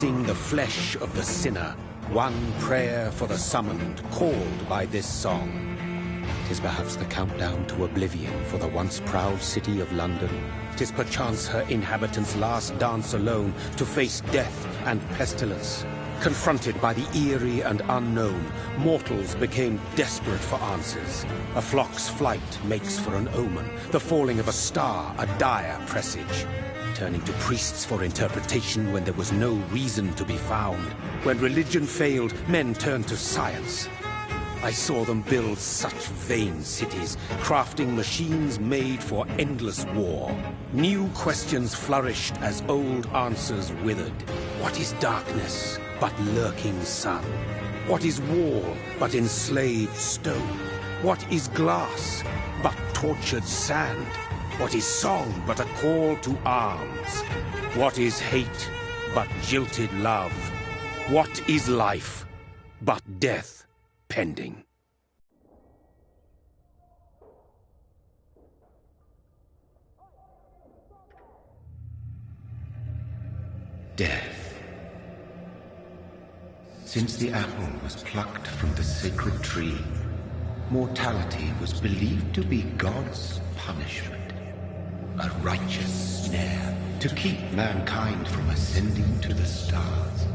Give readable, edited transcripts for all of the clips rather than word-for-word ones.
Sing the flesh of the sinner, one prayer for the summoned, called by this song. 'Tis perhaps the countdown to oblivion for the once proud city of London. 'Tis perchance her inhabitants' last dance alone to face death and pestilence. Confronted by the eerie and unknown, mortals became desperate for answers. A flock's flight makes for an omen, the falling of a star a dire presage. Turning to priests for interpretation when there was no reason to be found. When religion failed, men turned to science. I saw them build such vain cities, crafting machines made for endless war. New questions flourished as old answers withered. What is darkness but lurking sun? What is wall but enslaved stone? What is glass but tortured sand? What is song but a call to arms? What is hate but jilted love? What is life but death pending? Death. Since the apple was plucked from the sacred tree, mortality was believed to be God's punishment. A righteous snare to keep mankind from ascending to the stars.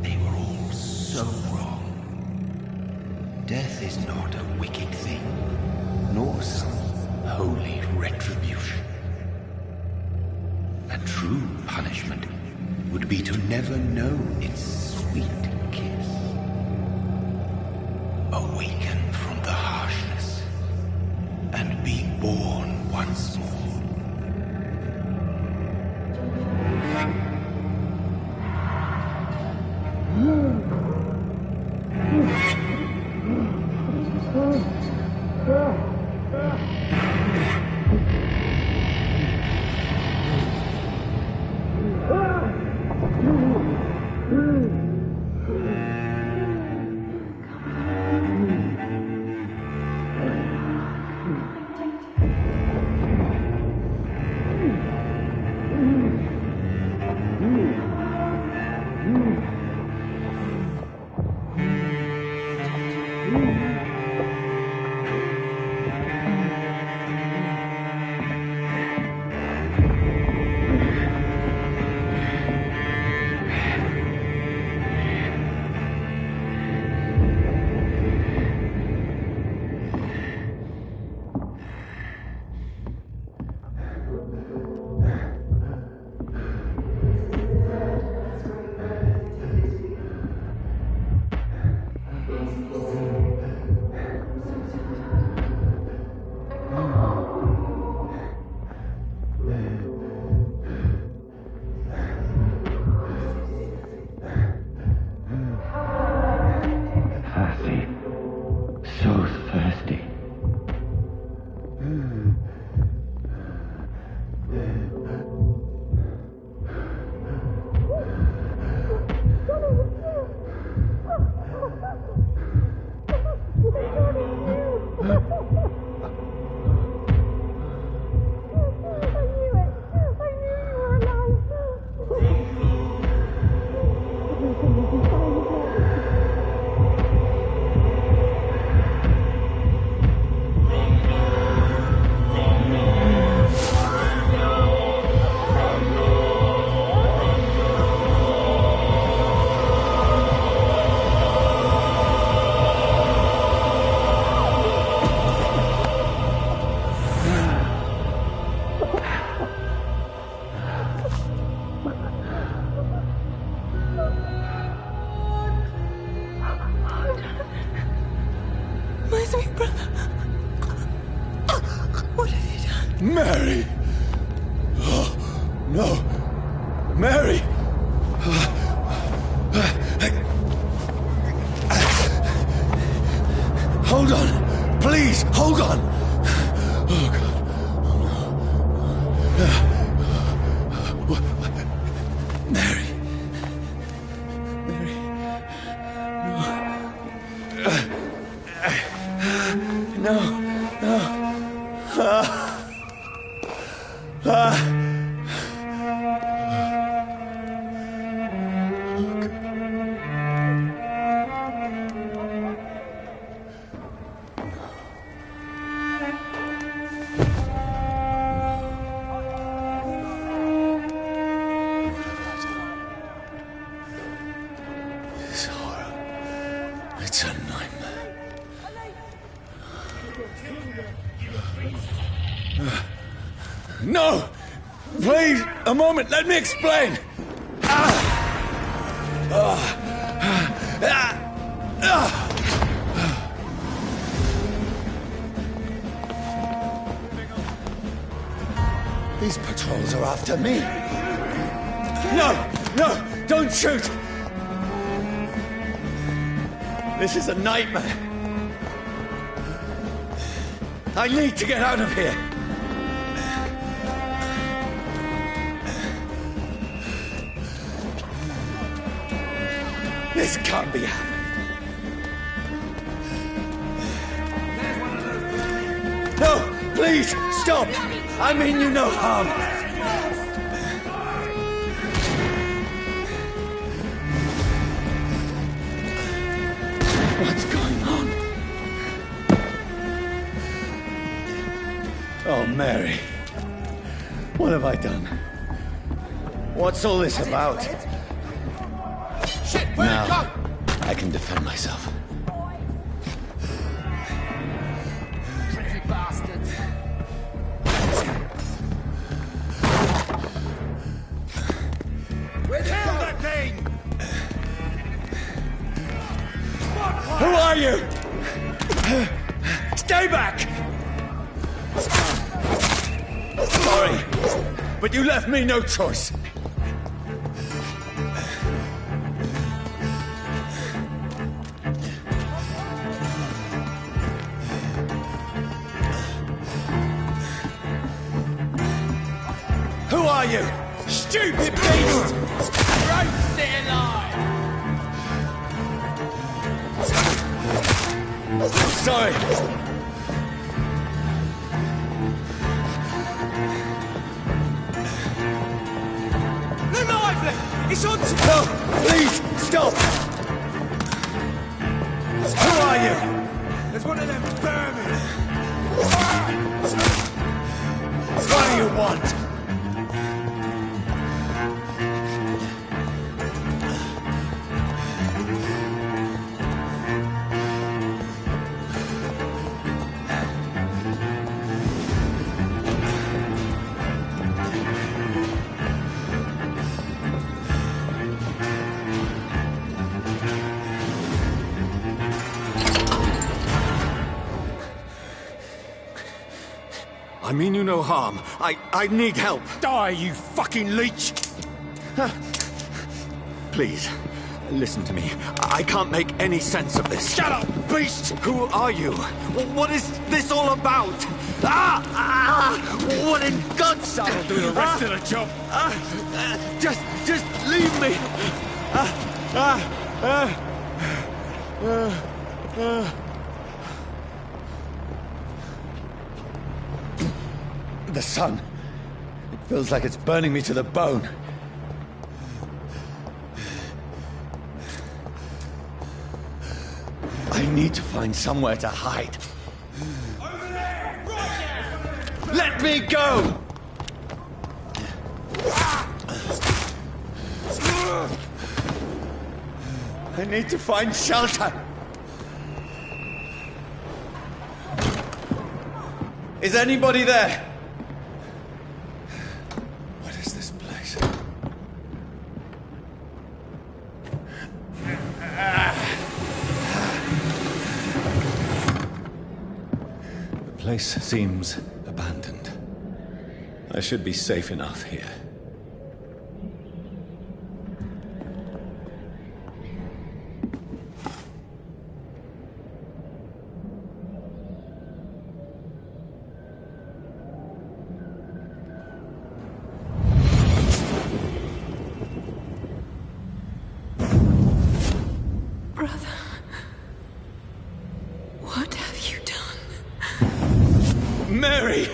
They were all so wrong. Death is not a wicked thing, nor some holy retribution. A true punishment would be to never know its sweet kiss. Awaken from the harshness and be born once more. Mary! Oh, no! Mary! Hold on! Please, hold on! Oh, God. Oh, no. Mary. Mary. No. No. No. It's a nightmare. No! Please, a moment, let me explain! These patrols are after me. No, don't shoot! This is a nightmare. I need to get out of here. This can't be happening. No, please, stop! I mean you no harm. What's going on? Oh, Mary. What have I done? What's all this about? Shit, where'd it go? I can defend myself. Tricky bastards. Where'd it go? That thing! Who are you? Stay back! Sorry, but you left me no choice. Who are you? Stupid beast! Right, stay alive! Sorry. No lively! It's on to... No, please, stop! Who are you? There's one of them vermin! What do you want? I mean you no harm. I need help. Die, you fucking leech! Please, listen to me. I can't make any sense of this. Shut up, beast! Who are you? What is this all about? What in God's name? That'll do the rest of the job. Just leave me. The sun. It feels like it's burning me to the bone. I need to find somewhere to hide. Over there! Right now! Let me go! I need to find shelter. Is anybody there? What is this place? The place seems abandoned. I should be safe enough here. Brother, what have you done? Mary!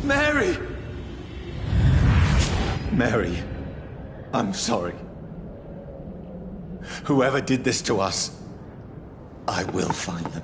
Mary! Mary, I'm sorry. Whoever did this to us, I will find them.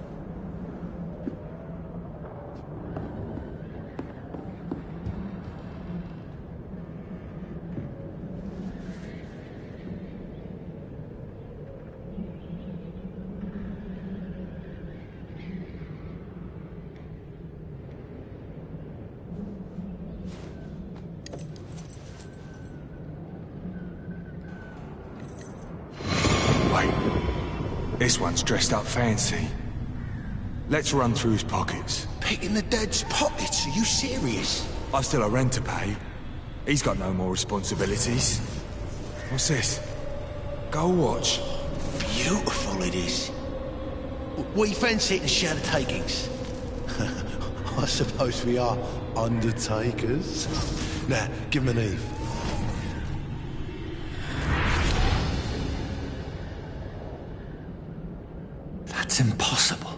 Wait. This one's dressed up fancy. Let's run through his pockets. Picking the dead's pockets? Are you serious? I've still a rent to pay. He's got no more responsibilities. What's this? Gold watch. Beautiful it is. We fancy it and share the takings. I suppose we are undertakers. Now, give him an Eve. That's impossible.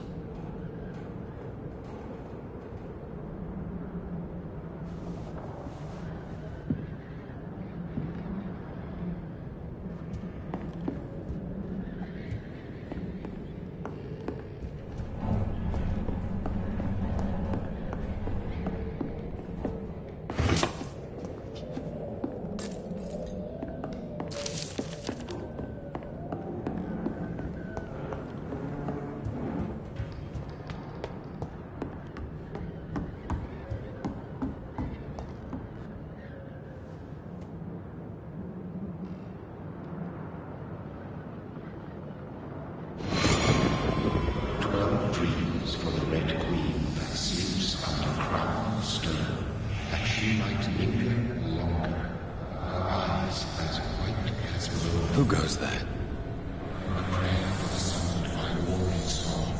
For the Red Queen that sleeps under crown of stone, that she might linger longer, her eyes as white as snow. Who goes there? A prayer for the summoned by warring song.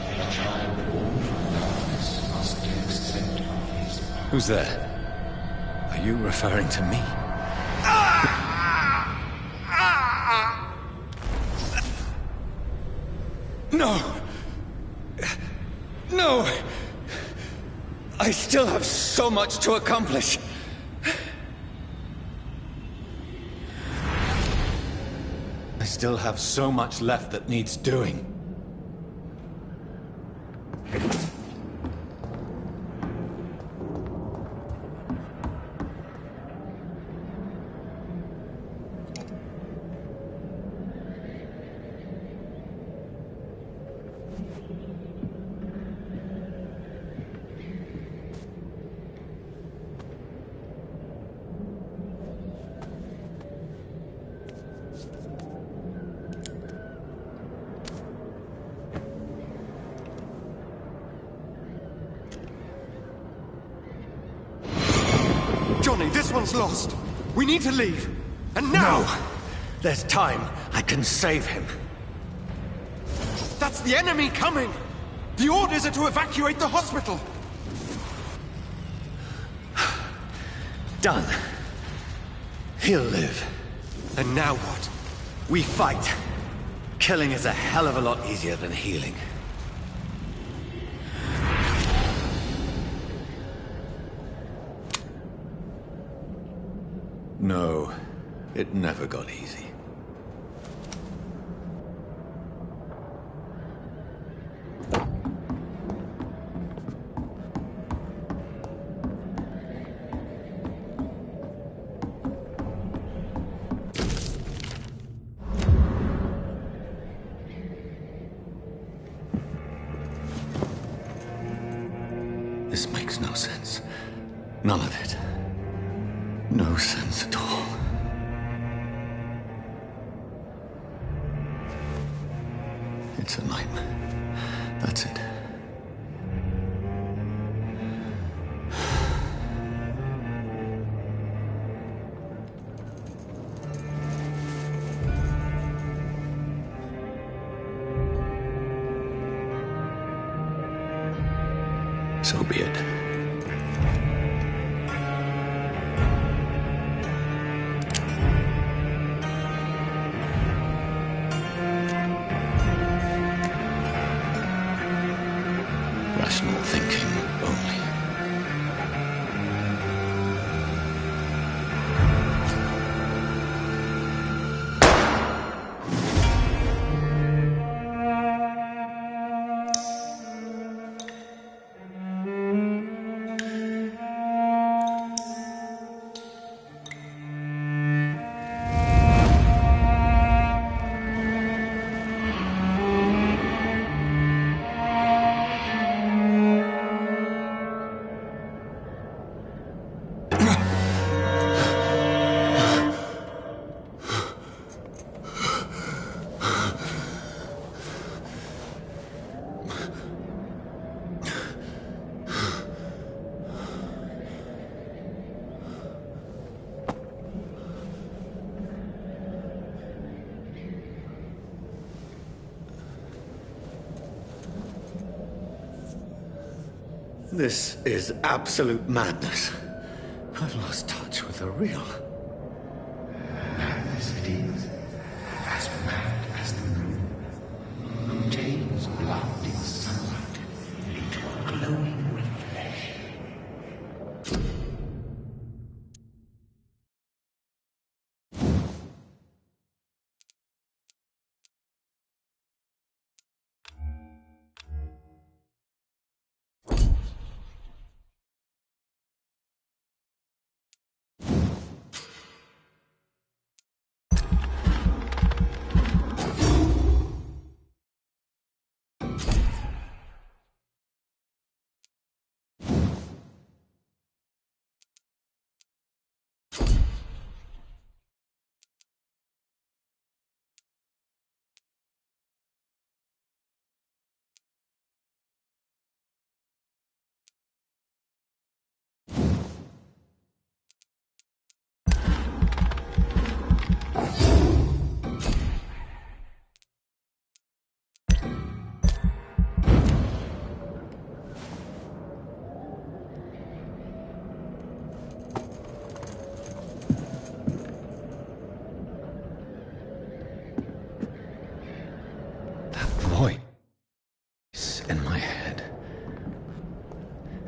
A child born from darkness must give scent of his power. Who's there? Are you referring to me? No! No! I still have so much to accomplish. I still have so much left that needs doing. Johnny, this one's lost. We need to leave. And now! No! There's time. I can save him. That's the enemy coming! The orders are to evacuate the hospital! Done. He'll live. And now what? We fight. Killing is a hell of a lot easier than healing. No, it never got easy. This makes no sense. None of it. No sense at all. It's a nightmare. That's it. So be it. Rational thinking only. This is absolute madness. I've lost touch with the real. Madness it is, as mad as the moon, who changes blood in sunlight into a glowing reflection. Voice in my head.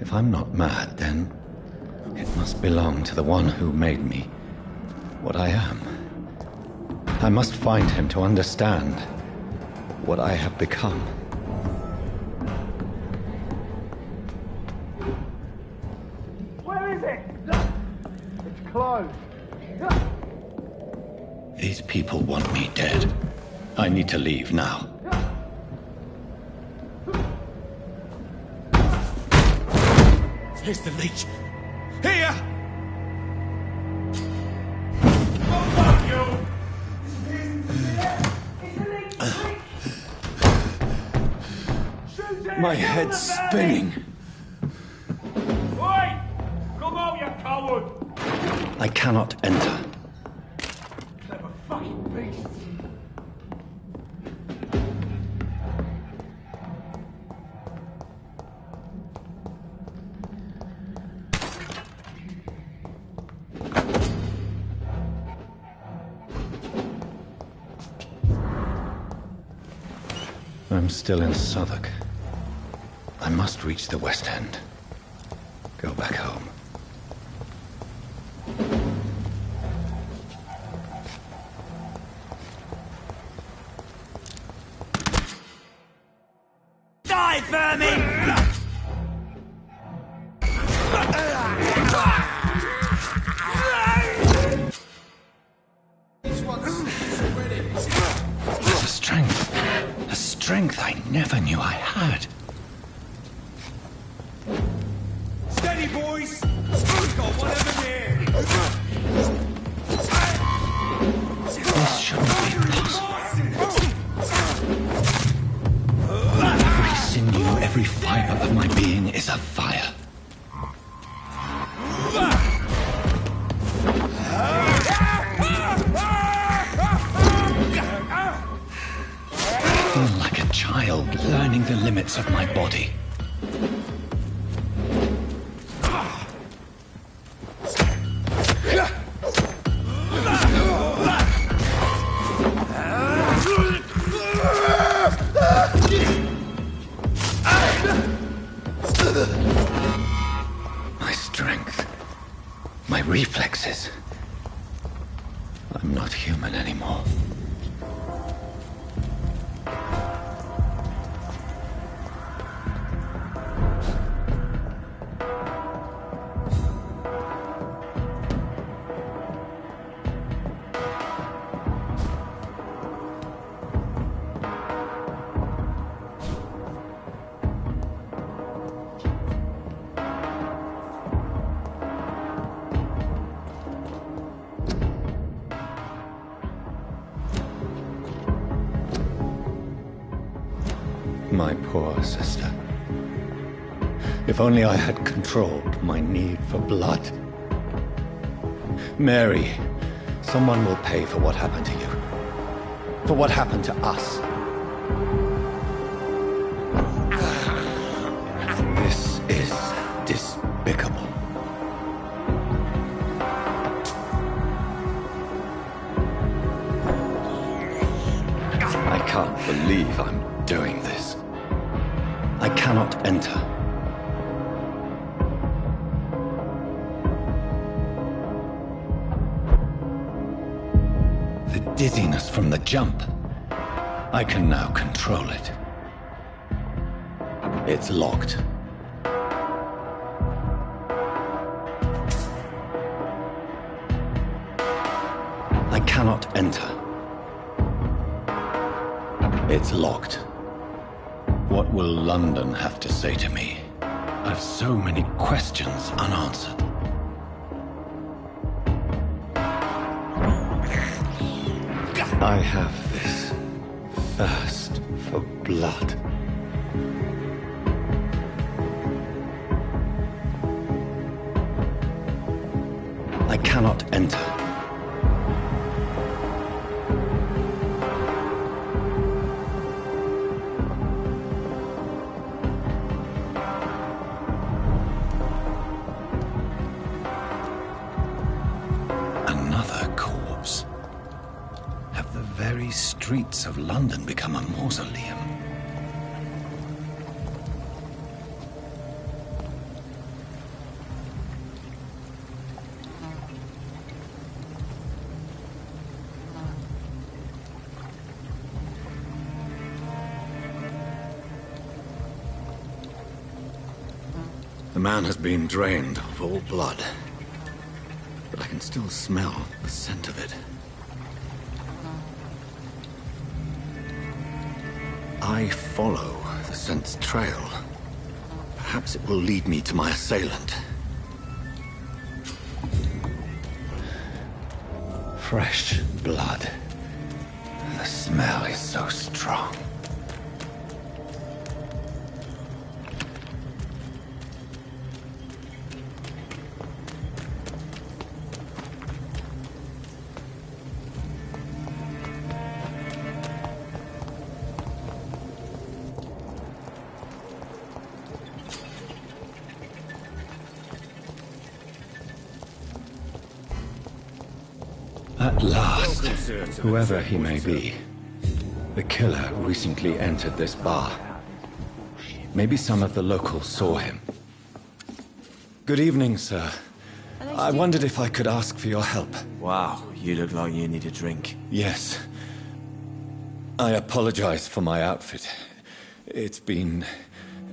If I'm not mad, then it must belong to the one who made me what I am. I must find him to understand what I have become. Where is it? It's closed. These people want me dead. I need to leave now. Here's the leech. Here! My head's spinning. Oi! Come out, you coward! I cannot enter. Clever fucking beasts! I'm still in Southwark. I must reach the West End. Go back home. Die, vermin! A strength I never knew I had. Steady, boys! We've got one of them here! This shouldn't be possible. Every sinew, every fiber of my being is afire. I feel like a child learning the limits of my body. My strength, my reflexes. I'm not human anymore. My poor sister. If only I had controlled my need for blood. Mary, someone will pay for what happened to you. For what happened to us. This is can't believe I'm doing this. I cannot enter. The dizziness from the jump. I can now control it. It's locked. I cannot enter. It's locked. What will London have to say to me? I've so many questions unanswered. I have this thirst for blood. I cannot enter. Another corpse. Have the very streets of London become a mausoleum? The man has been drained of all blood, but I can still smell the scent of it. I follow the scent's trail. Perhaps it will lead me to my assailant. Fresh blood. The smell is so strong. At last, whoever he may be, the killer recently entered this bar. Maybe some of the locals saw him. Good evening, sir. I wondered if I could ask for your help. Wow, you look like you need a drink. Yes. I apologize for my outfit. It's been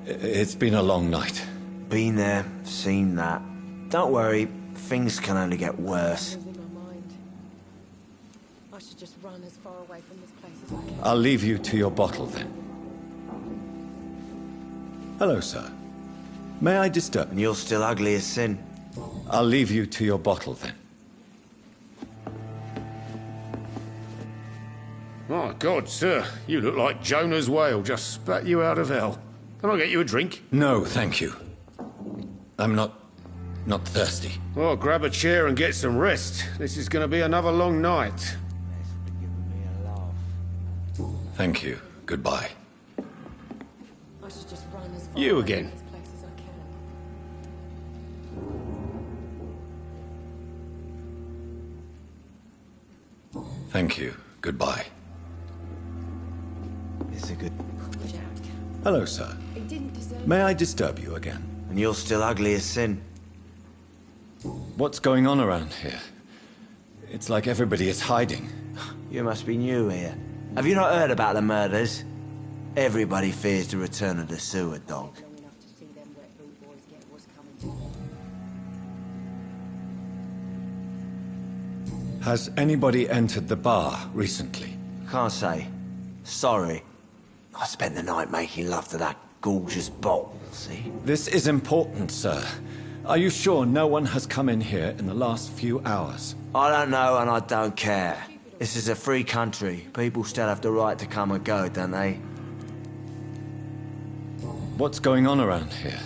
a long night. Been there, seen that. Don't worry, things can only get worse. I should just run as far away from this place as I can. I'll leave you to your bottle then. Hello, sir. May I disturb? And you're still ugly as sin. I'll leave you to your bottle then. My God, sir, you look like Jonah's whale just spat you out of hell. Can I get you a drink? No, thank you. I'm not thirsty. Well, grab a chair and get some rest. This is going to be another long night. Thank you. Goodbye. I should just run as far You away again. from this place as I can. Thank you. Goodbye. It's a good... Jack, Hello, sir. he didn't deserve May I disturb you again? And you're still ugly as sin. What's going on around here? It's like everybody is hiding. You must be new here. Have you not heard about the murders? Everybody fears the return of the sewer dog. long enough to see them wet boot boys get what's coming to them. Has anybody entered the bar recently? Can't say. Sorry. I spent the night making love to that gorgeous bottle, see? This is important, sir. Are you sure no one has come in here in the last few hours? I don't know and I don't care. This is a free country. People still have the right to come and go, don't they? What's going on around here?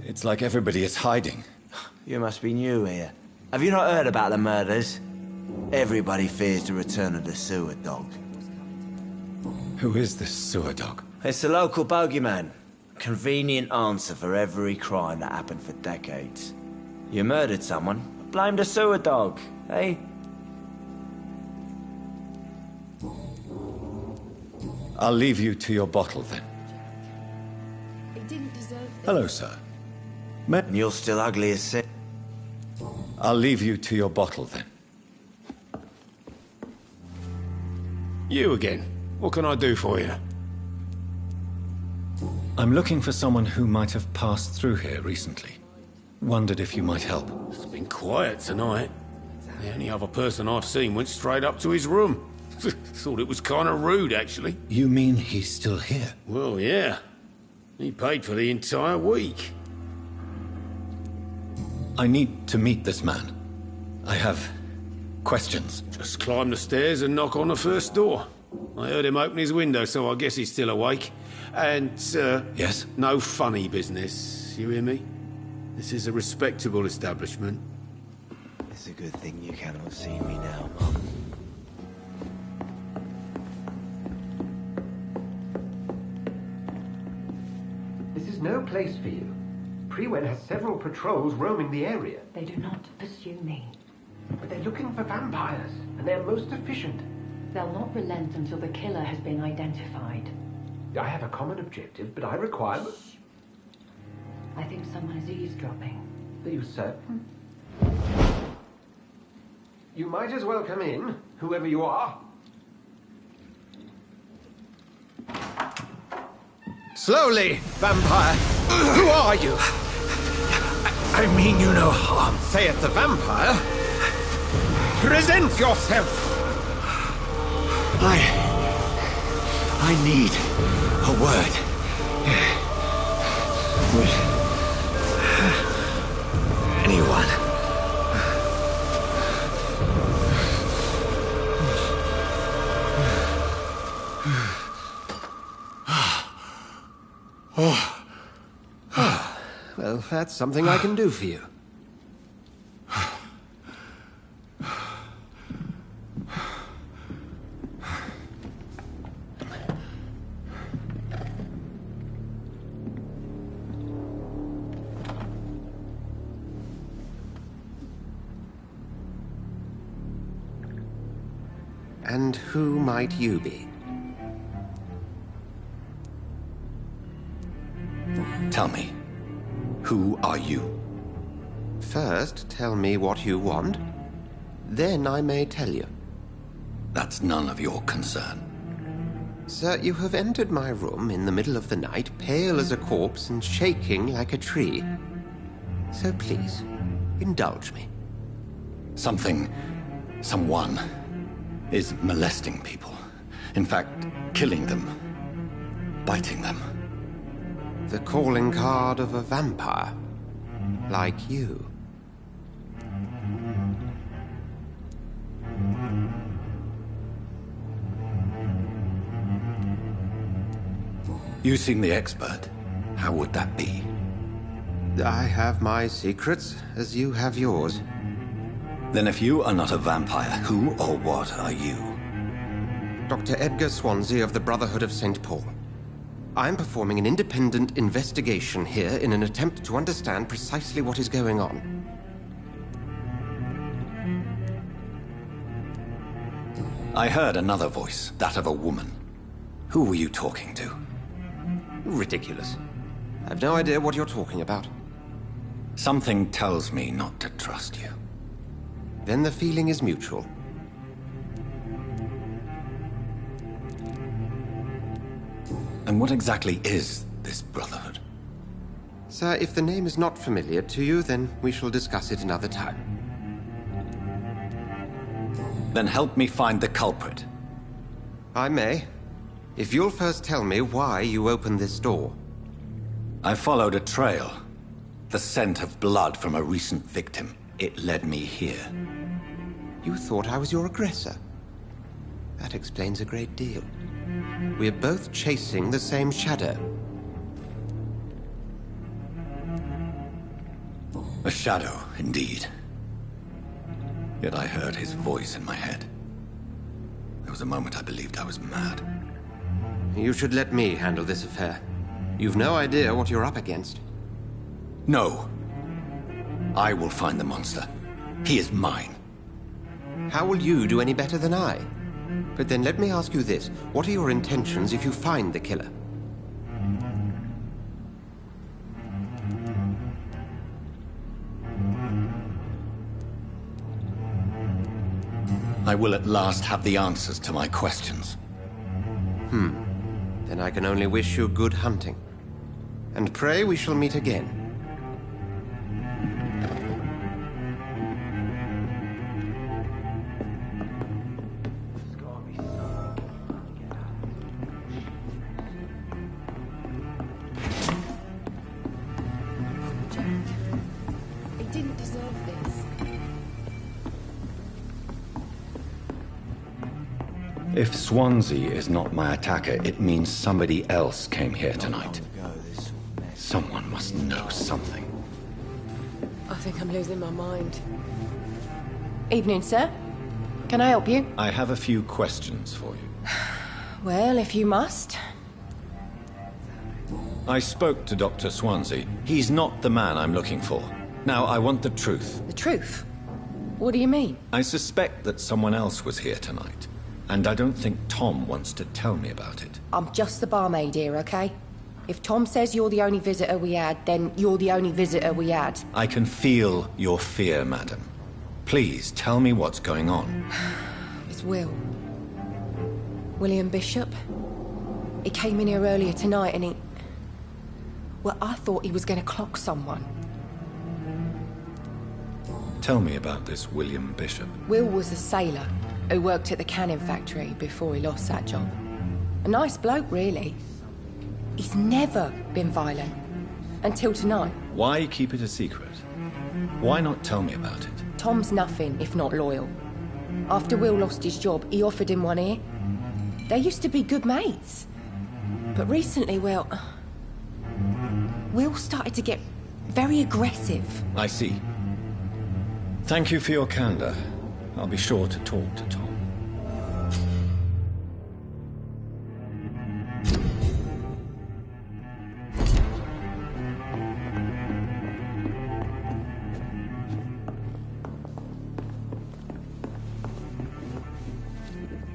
It's like everybody is hiding. You must be new here. Have you not heard about the murders? Everybody fears the return of the sewer dog. Who is this sewer dog? It's the local bogeyman. Convenient answer for every crime that happened for decades. You murdered someone, blame the sewer dog, eh? I'll leave you to your bottle then. He didn't deserve this. Hello, sir. And you're still ugly as sin. I'll leave you to your bottle then. You again. What can I do for you? I'm looking for someone who might have passed through here recently. Wondered if you might help. It's been quiet tonight. The only other person I've seen went straight up to his room. Thought it was kind of rude, actually. You mean he's still here? Well, yeah. He paid for the entire week. I need to meet this man. I have questions. Just climb the stairs and knock on the first door. I heard him open his window, so I guess he's still awake. And, Yes? no funny business. You hear me? This is a respectable establishment. It's a good thing you cannot see me now, Mum. This is no place for you. Prewen has several patrols roaming the area. They do not pursue me. But they're looking for vampires, and they're most efficient. They'll not relent until the killer has been identified. I have a common objective, but I require... I think someone is eavesdropping. Are you certain? You might as well come in, whoever you are. Slowly, vampire! Who are you? I mean you no harm. Saith the vampire. Present yourself! I need a word. With anyone. Well, that's something I can do for you. And who might you be? Tell me, who are you? First, tell me what you want. Then I may tell you. That's none of your concern. Sir, you have entered my room in the middle of the night, pale as a corpse and shaking like a tree. So please, indulge me. Someone is molesting people. In fact, killing them. Biting them. The calling card of a vampire. Like you. You seem the expert. How would that be? I have my secrets, as you have yours. Then if you are not a vampire, who or what are you? Dr. Edgar Swansea of the Brotherhood of St. Paul. I'm performing an independent investigation here in an attempt to understand precisely what is going on. I heard another voice, that of a woman. Who were you talking to? Ridiculous. I have no idea what you're talking about. Something tells me not to trust you. Then the feeling is mutual. And what exactly is this Brotherhood? Sir, if the name is not familiar to you, then we shall discuss it another time. Then help me find the culprit. I may. If you'll first tell me why you opened this door. I followed a trail. The scent of blood from a recent victim. It led me here. You thought I was your aggressor. That explains a great deal. We're both chasing the same shadow. A shadow, indeed. Yet I heard his voice in my head. There was a moment I believed I was mad. You should let me handle this affair. You've no idea what you're up against. No. I will find the monster. He is mine. How will you do any better than I? But then let me ask you this. What are your intentions if you find the killer? I will at last have the answers to my questions. Then I can only wish you good hunting. And pray we shall meet again. He didn't deserve this. If Swansea is not my attacker, it means somebody else came here tonight. Someone must know something. I think I'm losing my mind. Evening, sir. Can I help you? I have a few questions for you. Well, if you must. I spoke to Dr. Swansea. He's not the man I'm looking for. Now, I want the truth. The truth? What do you mean? I suspect that someone else was here tonight, and I don't think Tom wants to tell me about it. I'm just the barmaid here, okay? If Tom says you're the only visitor we had, then you're the only visitor we had. I can feel your fear, madam. Please, tell me what's going on. It's Will. William Bishop. He came in here earlier tonight and he... Well, I thought he was going to clock someone. Tell me about this William Bishop. Will was a sailor who worked at the cannon factory before he lost that job. A nice bloke, really. He's never been violent. Until tonight. Why keep it a secret? Why not tell me about it? Tom's nothing if not loyal. After Will lost his job, he offered him one ear. They used to be good mates. But recently, well... Will started to get very aggressive. I see. Thank you for your candor. I'll be sure to talk to Tom.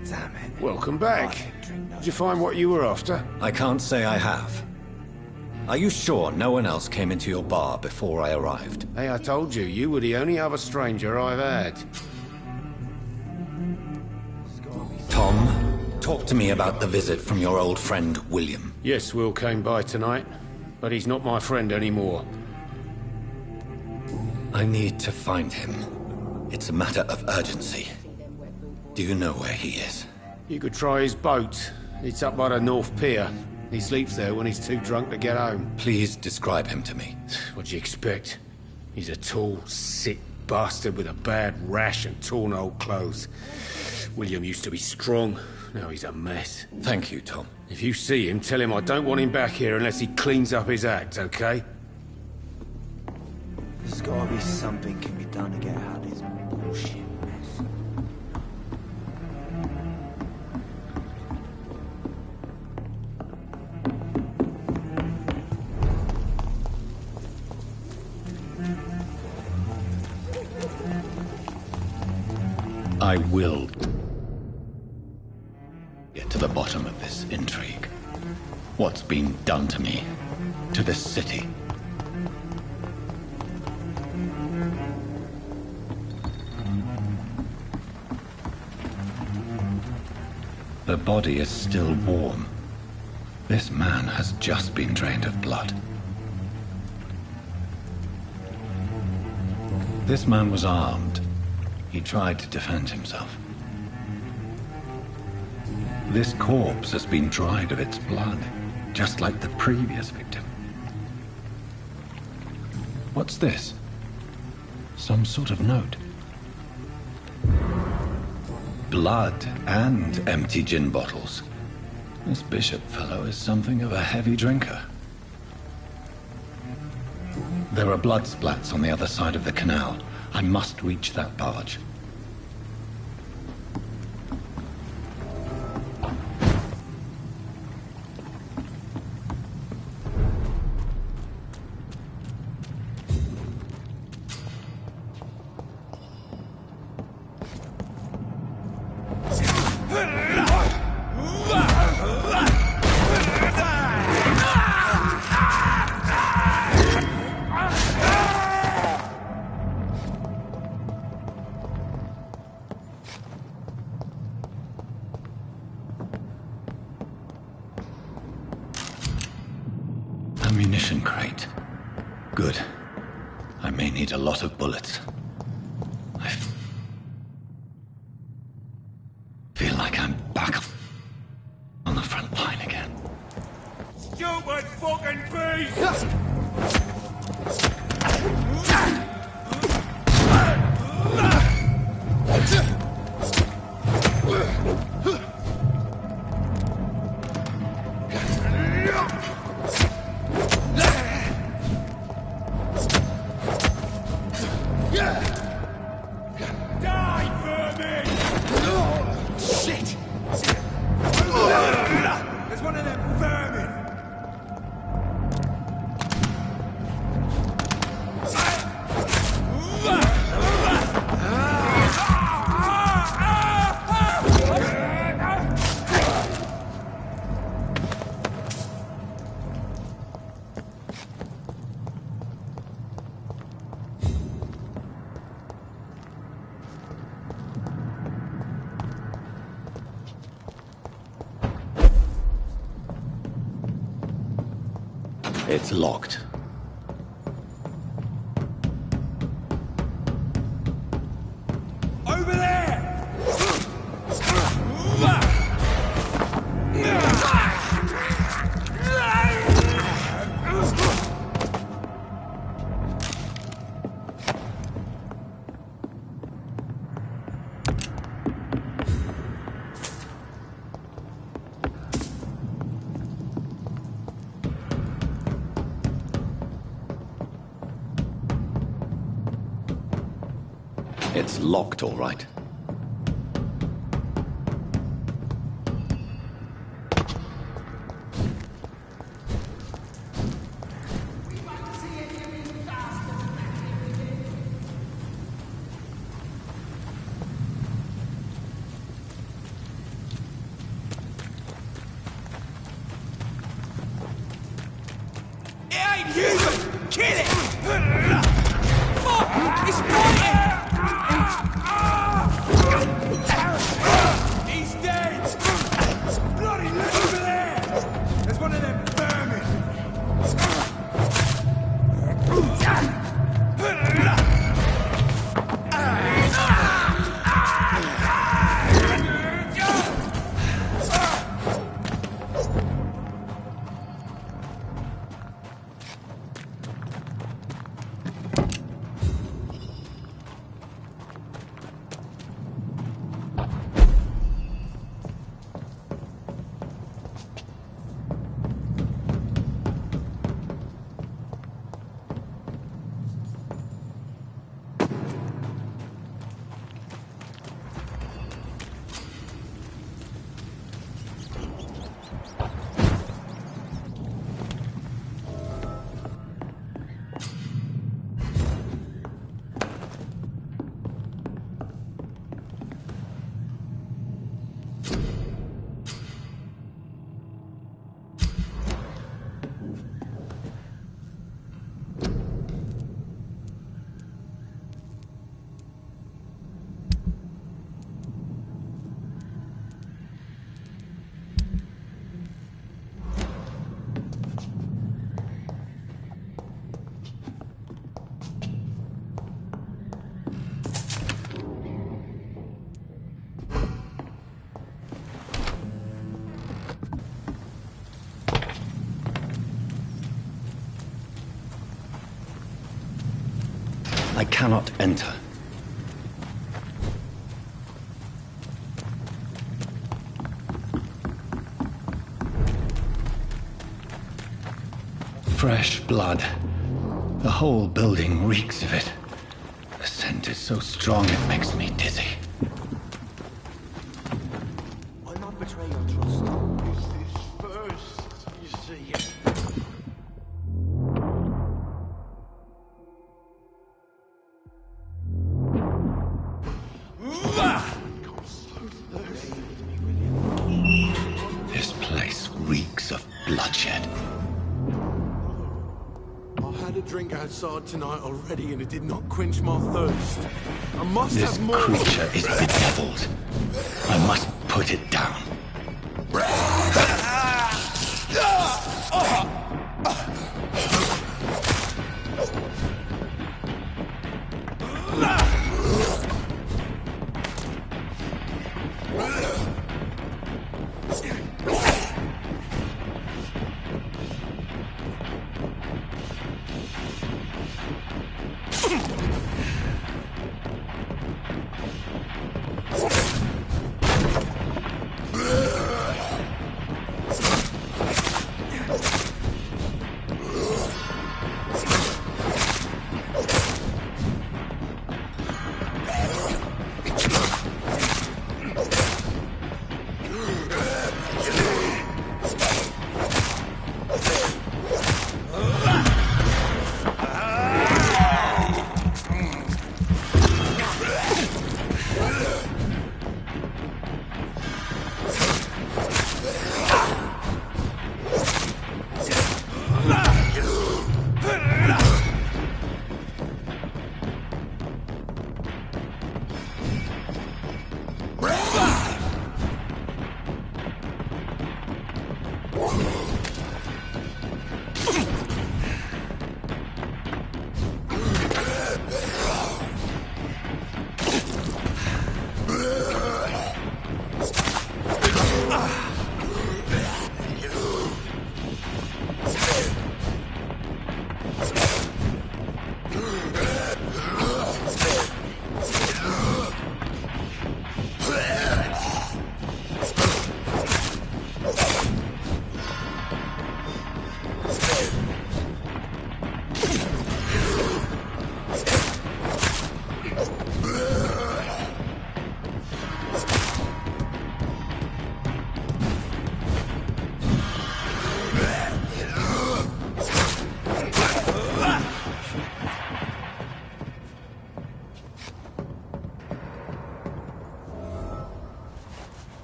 Damn it. Welcome back. Did you find what you were after? I can't say I have. Are you sure no one else came into your bar before I arrived? Hey, I told you, you were the only other stranger I've had. Tom, talk to me about the visit from your old friend, William. Yes, Will came by tonight, but he's not my friend anymore. I need to find him. It's a matter of urgency. Do you know where he is? You could try his boat. It's up by the North Pier. He sleeps there when he's too drunk to get home. Please describe him to me. What do you expect? He's a tall, sick bastard with a bad rash and torn old clothes. William used to be strong. Now he's a mess. Thank you, Tom. If you see him, tell him I don't want him back here unless he cleans up his act, okay? There's gotta be something can be done to get out of this bullshit mess. I will get to the bottom of this intrigue. What's been done to me, to this city. The body is still warm. This man has just been drained of blood. This man was armed. He tried to defend himself. This corpse has been dried of its blood, just like the previous victim. What's this? Some sort of note. Blood and empty gin bottles. This Bishop fellow is something of a heavy drinker. There are blood splats on the other side of the canal. I must reach that barge. Ammunition crate. Good. I may need a lot of bullets. I feel like I'm back on the front line again. Stupid fucking beast! It's locked. Over there! It's locked, all right. It ain't human! Kill it! Fuck! It's biting! He's dead! Bloody look over there! There's one of them vermin! I cannot enter. Fresh blood. The whole building reeks of it. The scent is so strong it makes me dizzy. I'll not betray your trust. Is this first, you see? bloodshed. I had a drink outside tonight already and it did not quench my thirst. I must This have more. creature is bedeviled. I must put it down.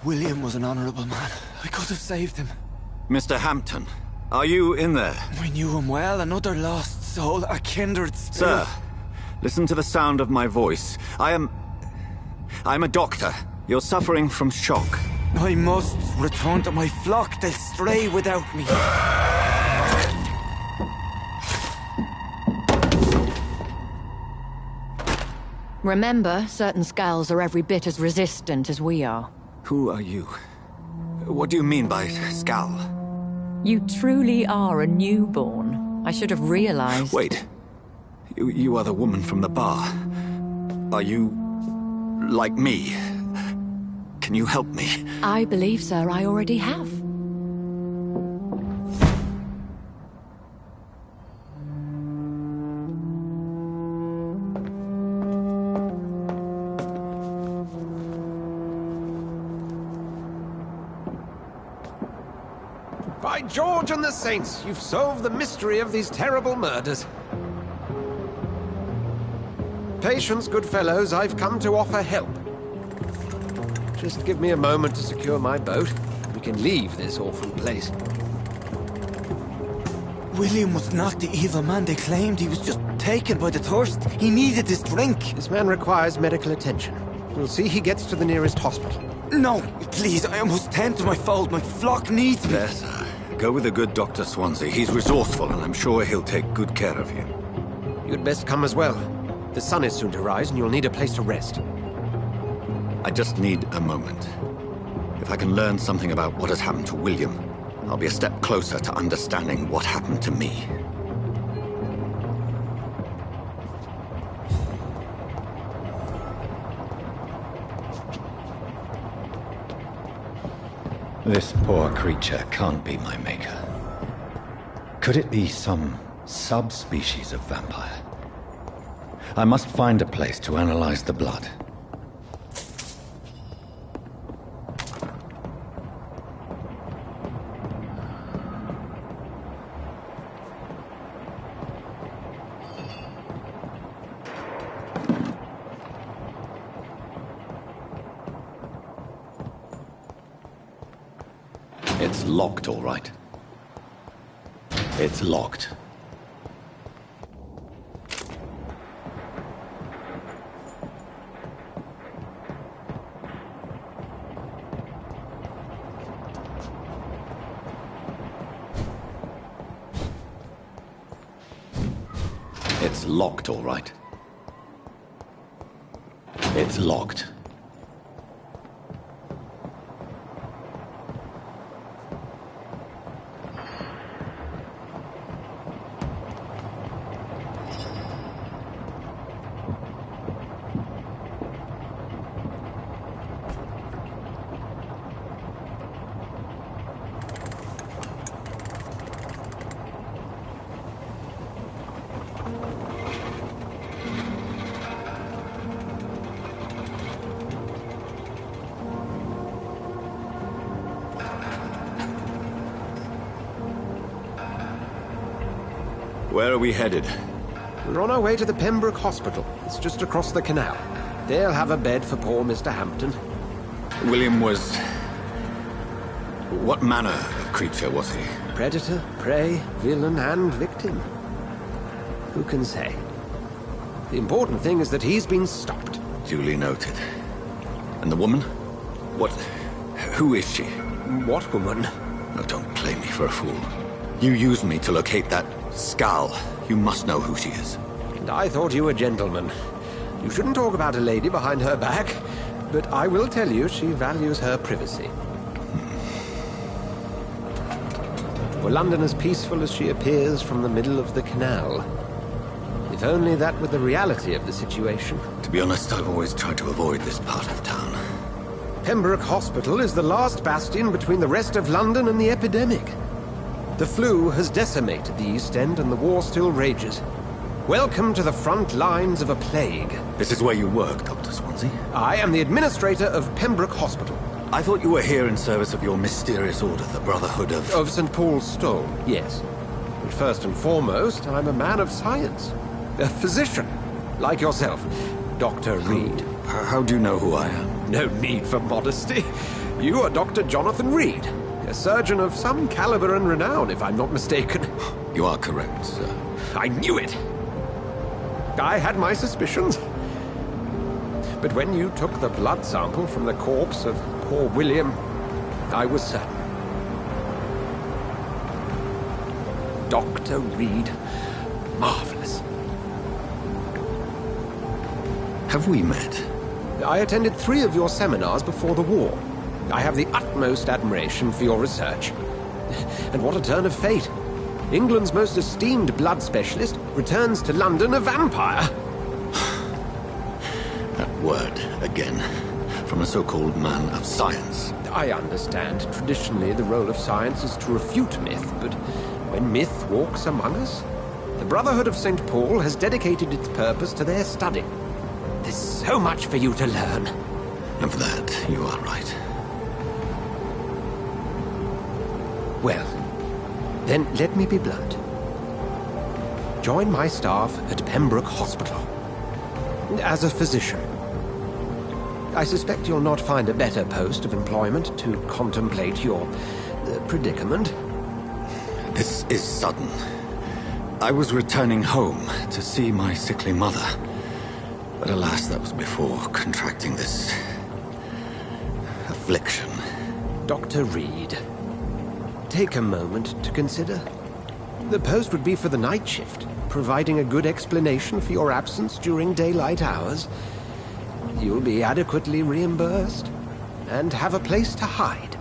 William was an honorable man. I could have saved him. Mr. Hampton, are you in there? I knew him well, another lost soul, a kindred spirit. Sir, listen to the sound of my voice. I'm a doctor. You're suffering from shock. I must return to my flock. They'll stray without me. Remember, certain skulls are every bit as resistant as we are. Who are you? What do you mean by Skal? You truly are a newborn. I should have realized. Wait. You are the woman from the bar. Are you like me? Can you help me? I believe, sir, I already have. By George and the Saints, you've solved the mystery of these terrible murders. Patience, good fellows, I've come to offer help. Just give me a moment to secure my boat. We can leave this awful place. William was not the evil man they claimed. He was just taken by the thirst. He needed this drink. This man requires medical attention. We'll see he gets to the nearest hospital. No, please, I must tend to my fold. My flock needs me. Yes, sir. Go with the good Dr. Swansea. He's resourceful, and I'm sure he'll take good care of you. You'd best come as well. The sun is soon to rise, and you'll need a place to rest. I just need a moment. If I can learn something about what has happened to William, I'll be a step closer to understanding what happened to me. This poor creature can't be my maker. Could it be some subspecies of vampire? I must find a place to analyze the blood. It's locked, all right. It's locked. It's locked, all right. It's locked. Where are we headed? We're on our way to the Pembroke Hospital. It's just across the canal. They'll have a bed for poor Mr. Hampton. William was... what manner of creature was he? Predator, prey, villain, and victim. Who can say? The important thing is that he's been stopped. Duly noted. And the woman? What... who is she? What woman? Oh, don't play me for a fool. You used me to locate that skull. You must know who she is. And I thought you a gentleman. You shouldn't talk about a lady behind her back, but I will tell you she values her privacy. Were London as peaceful as she appears from the middle of the canal? If only that were the reality of the situation. To be honest, I've always tried to avoid this part of town. Pembroke Hospital is the last bastion between the rest of London and the epidemic. The flu has decimated the East End and the war still rages. Welcome to the front lines of a plague. This is where you work, Dr. Swansea? I am the administrator of Pembroke Hospital. I thought you were here in service of your mysterious order, the Brotherhood of... Of St. Paul's Stone, yes. But first and foremost, I'm a man of science. A physician, like yourself, Dr. Reed. How do you know who I am? No need for modesty. You are Dr. Jonathan Reed, a surgeon of some caliber and renown, if I'm not mistaken. You are correct, sir. I knew it! I had my suspicions. But when you took the blood sample from the corpse of poor William, I was certain. Dr. Reed. Marvelous. Have we met? I attended 3 of your seminars before the war. I have the utmost admiration for your research. And what a turn of fate. England's most esteemed blood specialist returns to London a vampire. That word, again, from a so-called man of science. I understand. Traditionally, the role of science is to refute myth, but when myth walks among us, the Brotherhood of St. Paul has dedicated its purpose to their study. There's so much for you to learn. Of that, you are right. Well, then let me be blunt. Join my staff at Pembroke Hospital. As a physician. I suspect you'll not find a better post of employment to contemplate your predicament. This is sudden. I was returning home to see my sickly mother. But alas, that was before contracting this... affliction. Dr. Reed, take a moment to consider. The post would be for the night shift, providing a good explanation for your absence during daylight hours. You'll be adequately reimbursed, and have a place to hide.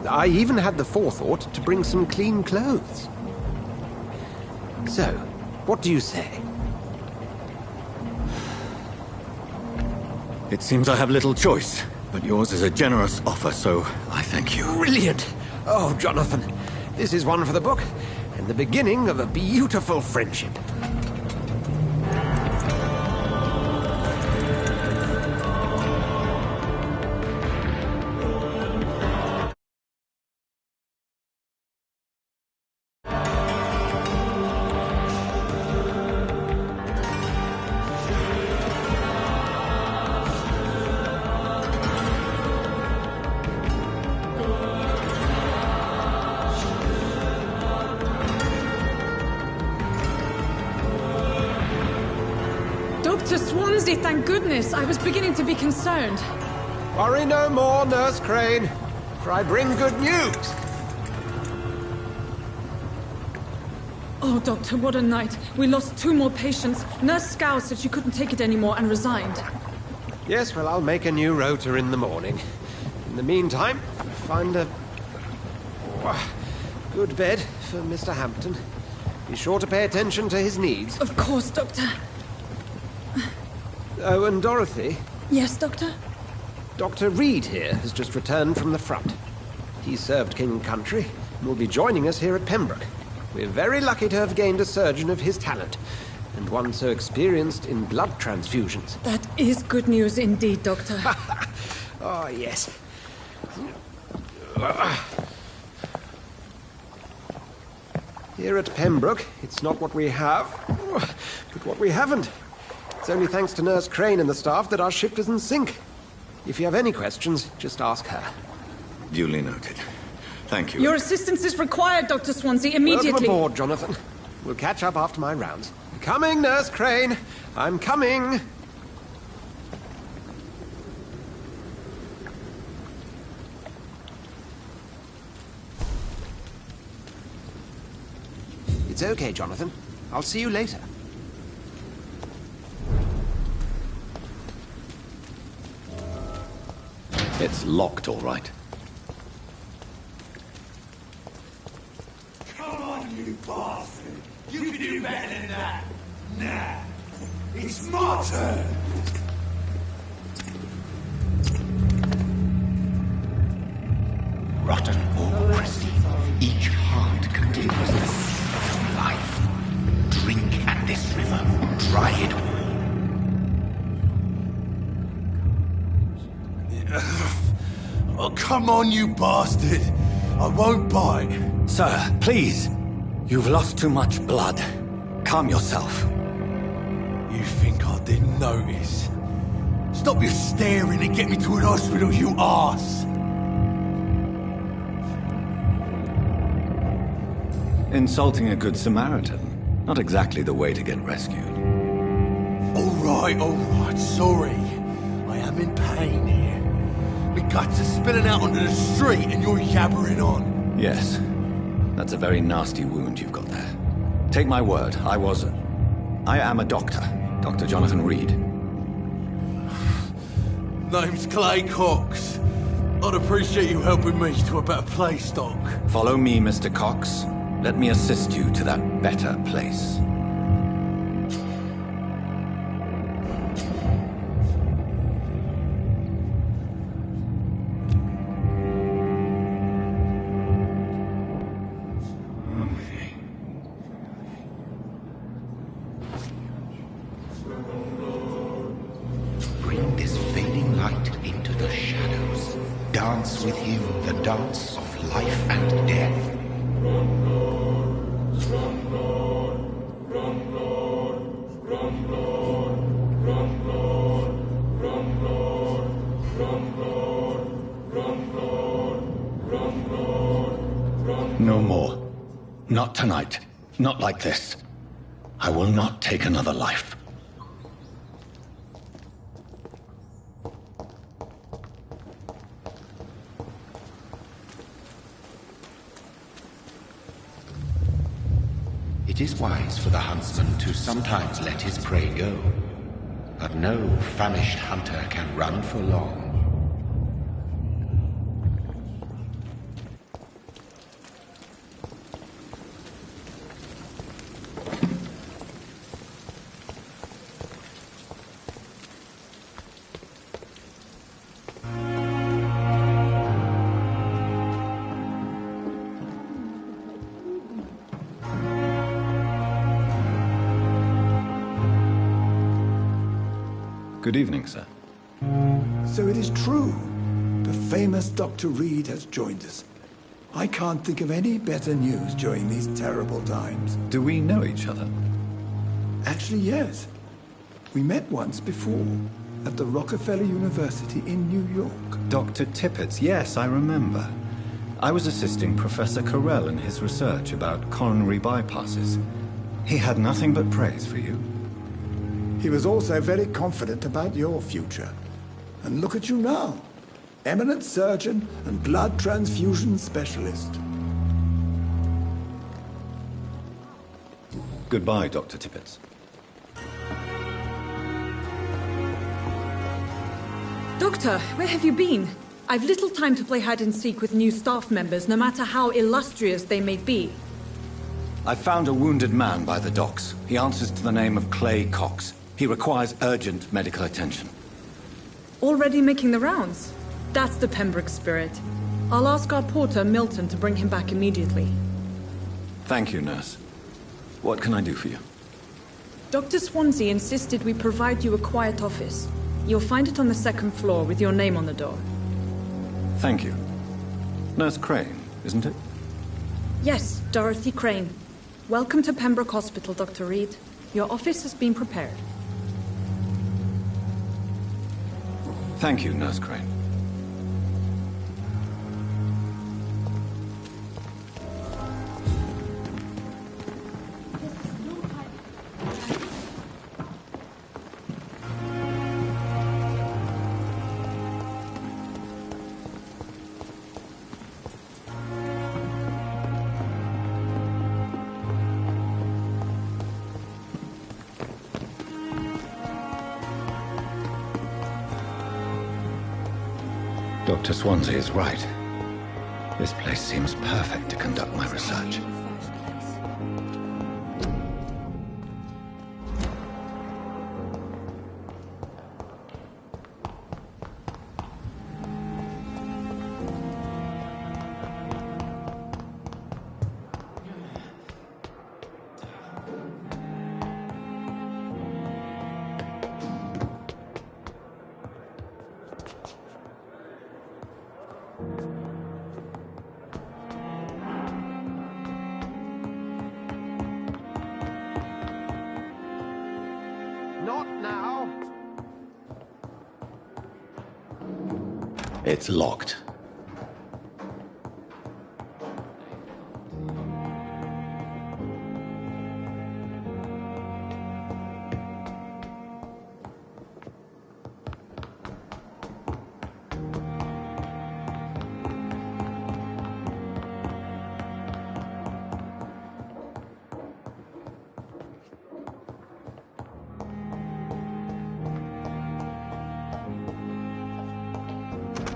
I even had the forethought to bring some clean clothes. So, what do you say? It seems I have little choice, but yours is a generous offer, so I thank you. Brilliant! Oh, Jonathan, this is one for the book, and the beginning of a beautiful friendship. Swansea, thank goodness. I was beginning to be concerned. Worry no more, Nurse Crane, for I bring good news. Oh, Doctor, what a night. We lost 2 more patients. Nurse Scow said she couldn't take it anymore and resigned. Yes, well, I'll make a new rota in the morning. In the meantime, find a good bed for Mr. Hampton. Be sure to pay attention to his needs. Of course, Doctor. Oh, and Dorothy? Yes, Doctor? Dr. Reed here has just returned from the front. He served King and Country and will be joining us here at Pembroke. We're very lucky to have gained a surgeon of his talent, and one so experienced in blood transfusions. That is good news indeed, Doctor. Oh, yes. Here at Pembroke, it's not what we have, but what we haven't. It's only thanks to Nurse Crane and the staff that our ship doesn't sink. If you have any questions, just ask her. Duly noted. Thank you. Your assistance is required, Dr. Swansea, immediately. Welcome aboard, Jonathan. We'll catch up after my rounds. Coming, Nurse Crane. I'm coming. It's okay, Jonathan. I'll see you later. It's locked, all right. Come on, you bastard! You can do better than that! Nah! It's my turn! Rotten or pristine, each heart contains the seed of life. Drink at this river, dry it all. Oh, come on, you bastard! I won't bite. Sir, please. You've lost too much blood. Calm yourself. You think I didn't notice? Stop your staring and get me to an hospital, you arse! Insulting a good Samaritan. Not exactly the way to get rescued. All right, sorry. I am in pain here. My guts are spilling out onto the street and you're yabbering on. Yes. That's a very nasty wound you've got there. Take my word, I am a doctor. Dr. Jonathan Reed. Name's Clay Cox. I'd appreciate you helping me to a better place, Doc. Follow me, Mr. Cox. Let me assist you to that better place. Bring this fading light into the shadows. Dance with him the dance of life and death. No more. Not tonight. Not like this. I will not take another life. It is wise for the huntsman to sometimes let his prey go, but no famished hunter can run for long. Good evening, sir. So it is true. The famous Dr. Reed has joined us. I can't think of any better news during these terrible times. Do we know each other? Actually, yes. We met once before, at the Rockefeller University in New York. Dr. Tippett's, yes, I remember. I was assisting Professor Carell in his research about coronary bypasses. He had nothing but praise for you. He was also very confident about your future. And look at you now. Eminent surgeon and blood transfusion specialist. Goodbye, Dr. Tippett. Doctor, where have you been? I've little time to play hide and seek with new staff members, no matter how illustrious they may be. I found a wounded man by the docks. He answers to the name of Clay Cox. He requires urgent medical attention. Already making the rounds? That's the Pembroke spirit. I'll ask our porter, Milton, to bring him back immediately. Thank you, nurse. What can I do for you? Dr. Swansea insisted we provide you a quiet office. You'll find it on the second floor with your name on the door. Thank you. Nurse Crane, isn't it? Yes, Dorothy Crane. Welcome to Pembroke Hospital, Dr. Reed. Your office has been prepared. Thank you, Nurse Crane. Dr. Swansea is right. This place seems perfect to conduct my research. Not now. It's locked.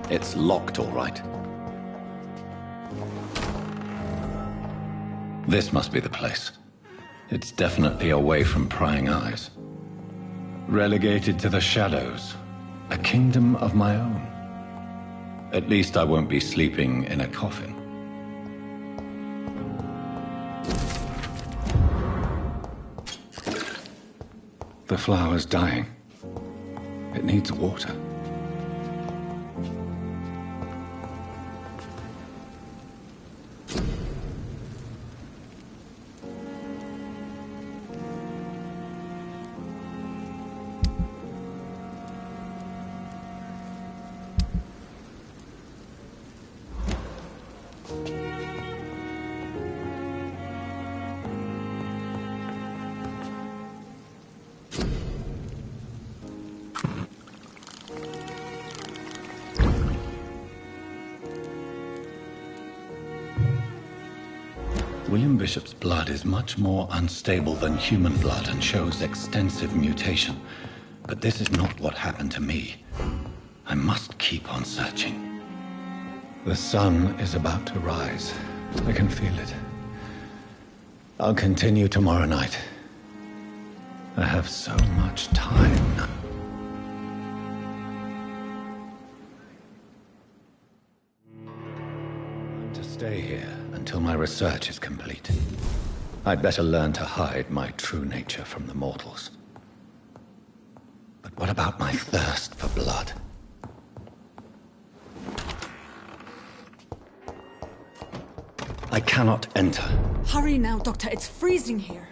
It's locked, all right. This must be the place. It's definitely away from prying eyes. Relegated to the shadows. A kingdom of my own. At least I won't be sleeping in a coffin. The flower's dying. It needs water. William Bishop's blood is much more unstable than human blood and shows extensive mutation. But this is not what happened to me. I must keep on searching. The sun is about to rise. I can feel it. I'll continue tomorrow night. I have so much time now. I'm to stay here until my research is complete. I'd better learn to hide my true nature from the mortals. But what about my thirst for blood? I cannot enter. Hurry now, Doctor. It's freezing here.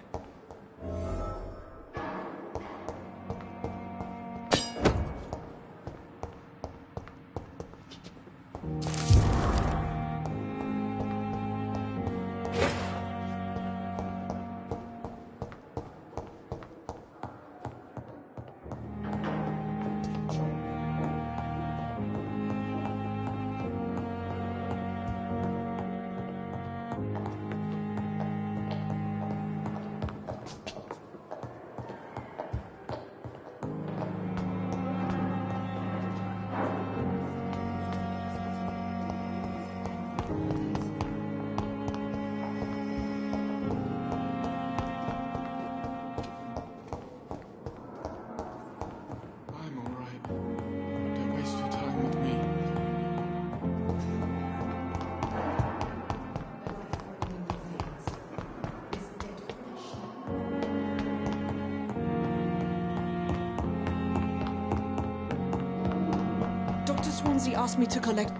Swansea asked me to collect...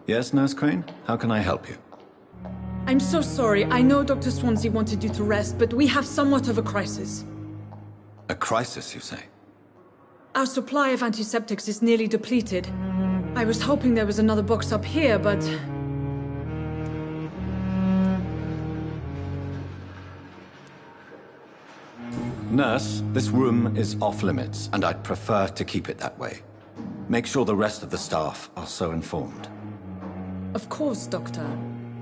Yes, Nurse Crane? How can I help you? I'm so sorry. I know Dr. Swansea wanted you to rest, but we have somewhat of a crisis. A crisis, you say? Our supply of antiseptics is nearly depleted. I was hoping there was another box up here, but... Nurse, this room is off-limits, and I'd prefer to keep it that way. Make sure the rest of the staff are so informed. Of course, Doctor.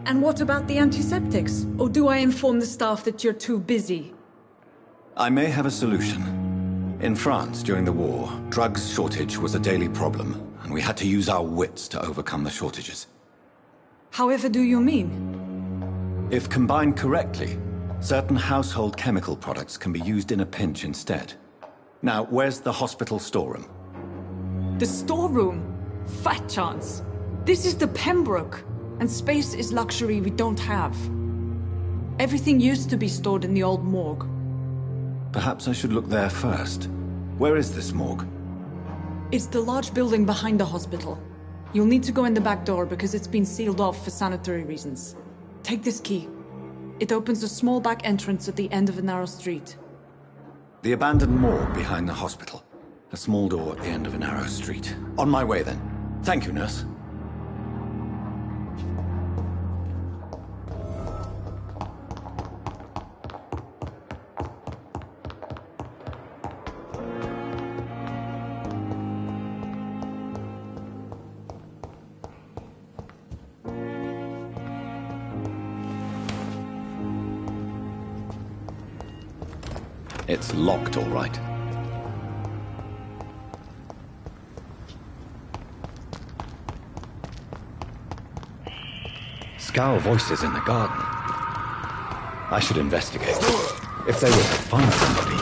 And what about the antiseptics? Or do I inform the staff that you're too busy? I may have a solution. In France, during the war, drugs shortage was a daily problem, and we had to use our wits to overcome the shortages. However do you mean? If combined correctly, certain household chemical products can be used in a pinch instead. Now, where's the hospital storeroom? The storeroom? Fat chance. This is the Pembroke, and space is luxury we don't have. Everything used to be stored in the old morgue. Perhaps I should look there first. Where is this morgue? It's the large building behind the hospital. You'll need to go in the back door because it's been sealed off for sanitary reasons. Take this key. It opens a small back entrance at the end of a narrow street. The abandoned morgue behind the hospital. A small door at the end of a narrow street. On my way then. Thank you, nurse. It's locked, all right. Scowl voices in the garden. I should investigate. If they were to find somebody...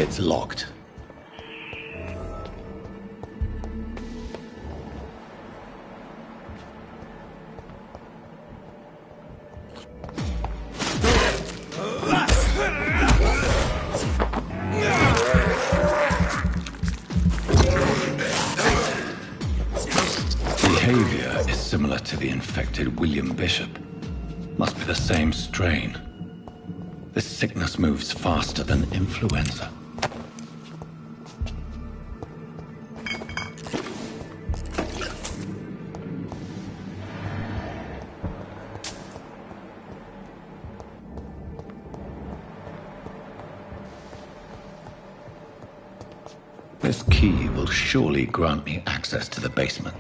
It's locked. Behavior is similar to the infected William Bishop. Must be the same strain. This sickness moves faster than influenza. This key will surely grant me access to the basement.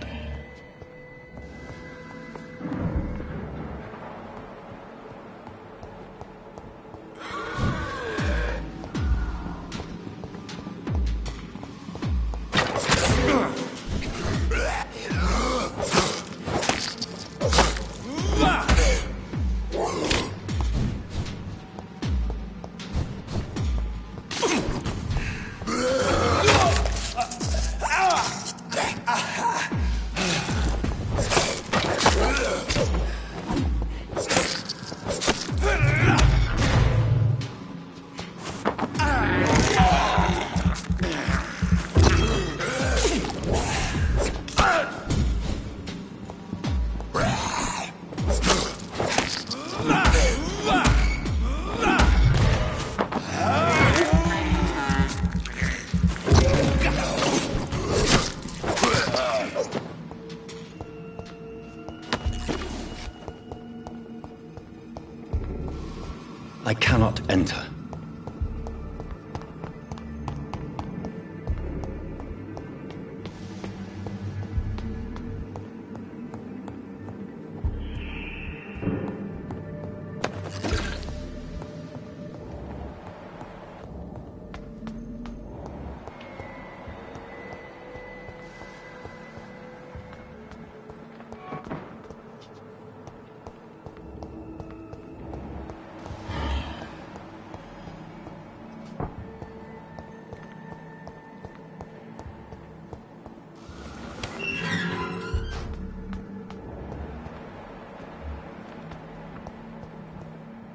I cannot enter.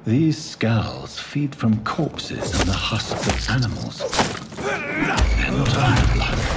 These scowls feed from corpses and the husks of animals. They're not our blood.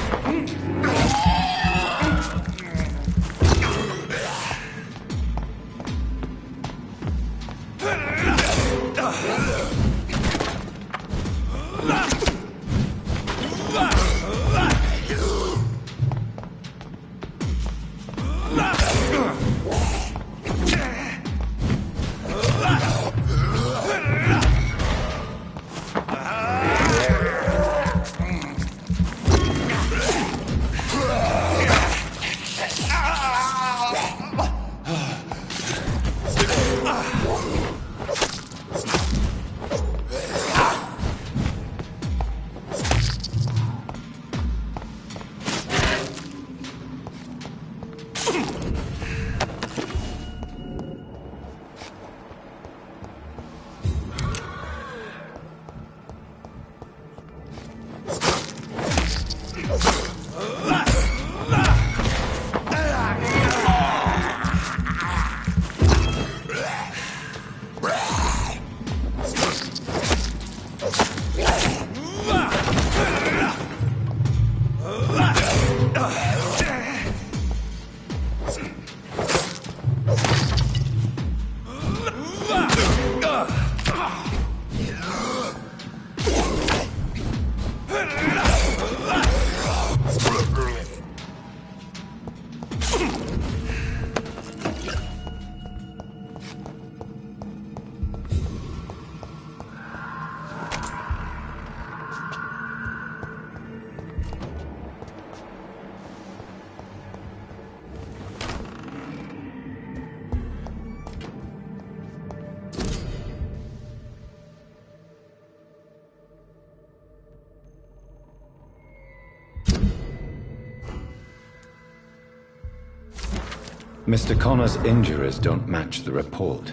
Mr. Connor's injuries don't match the report.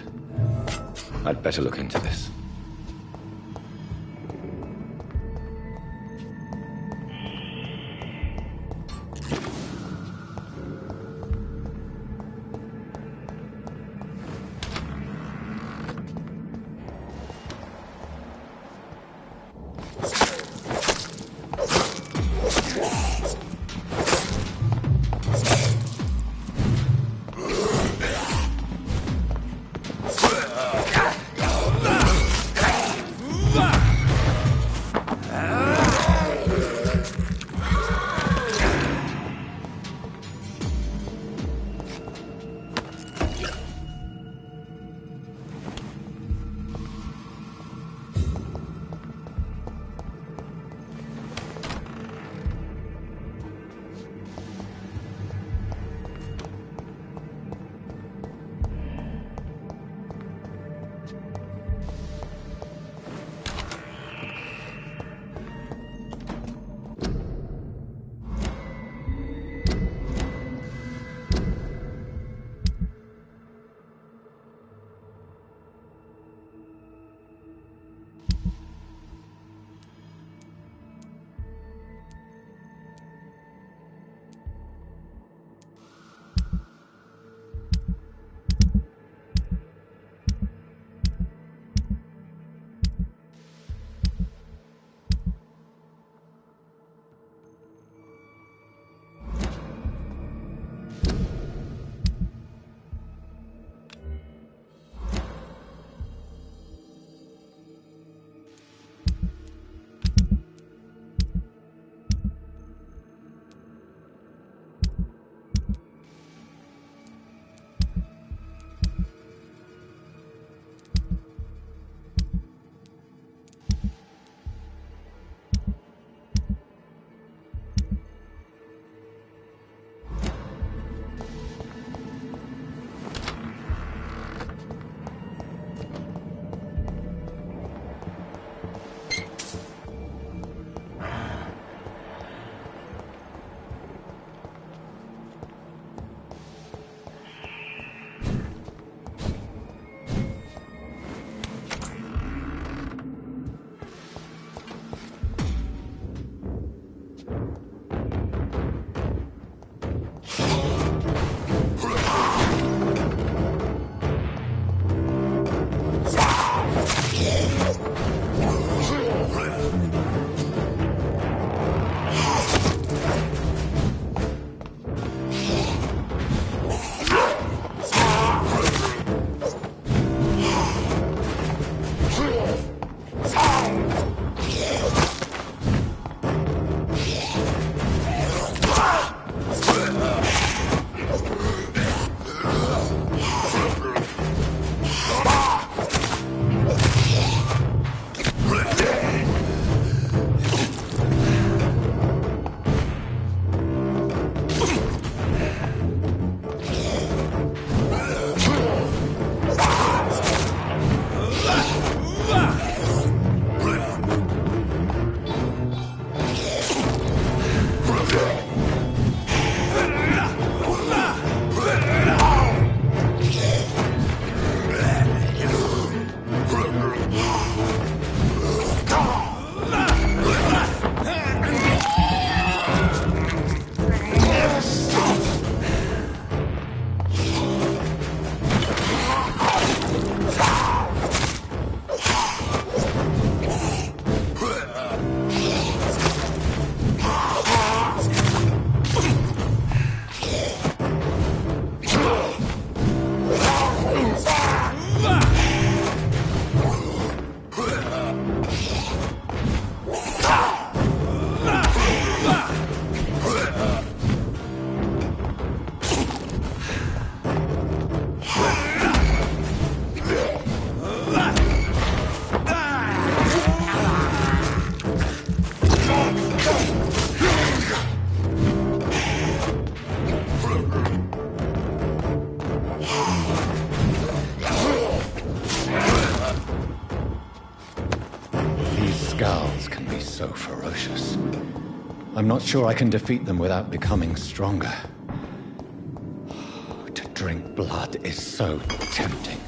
I'd better look into this. So ferocious. I'm not sure I can defeat them without becoming stronger. To drink blood is so tempting.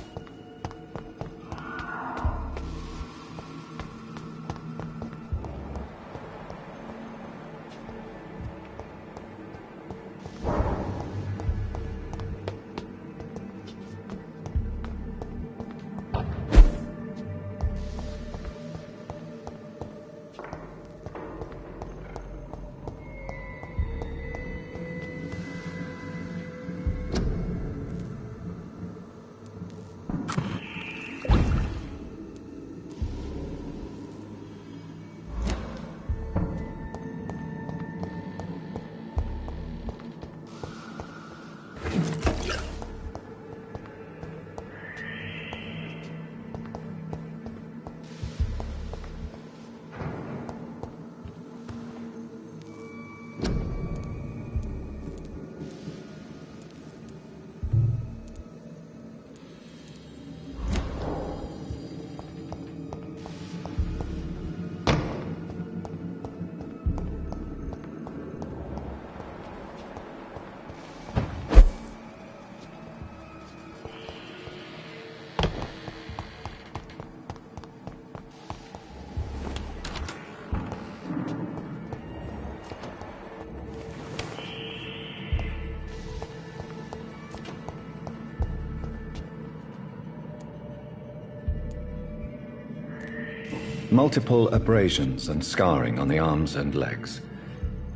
Multiple abrasions and scarring on the arms and legs.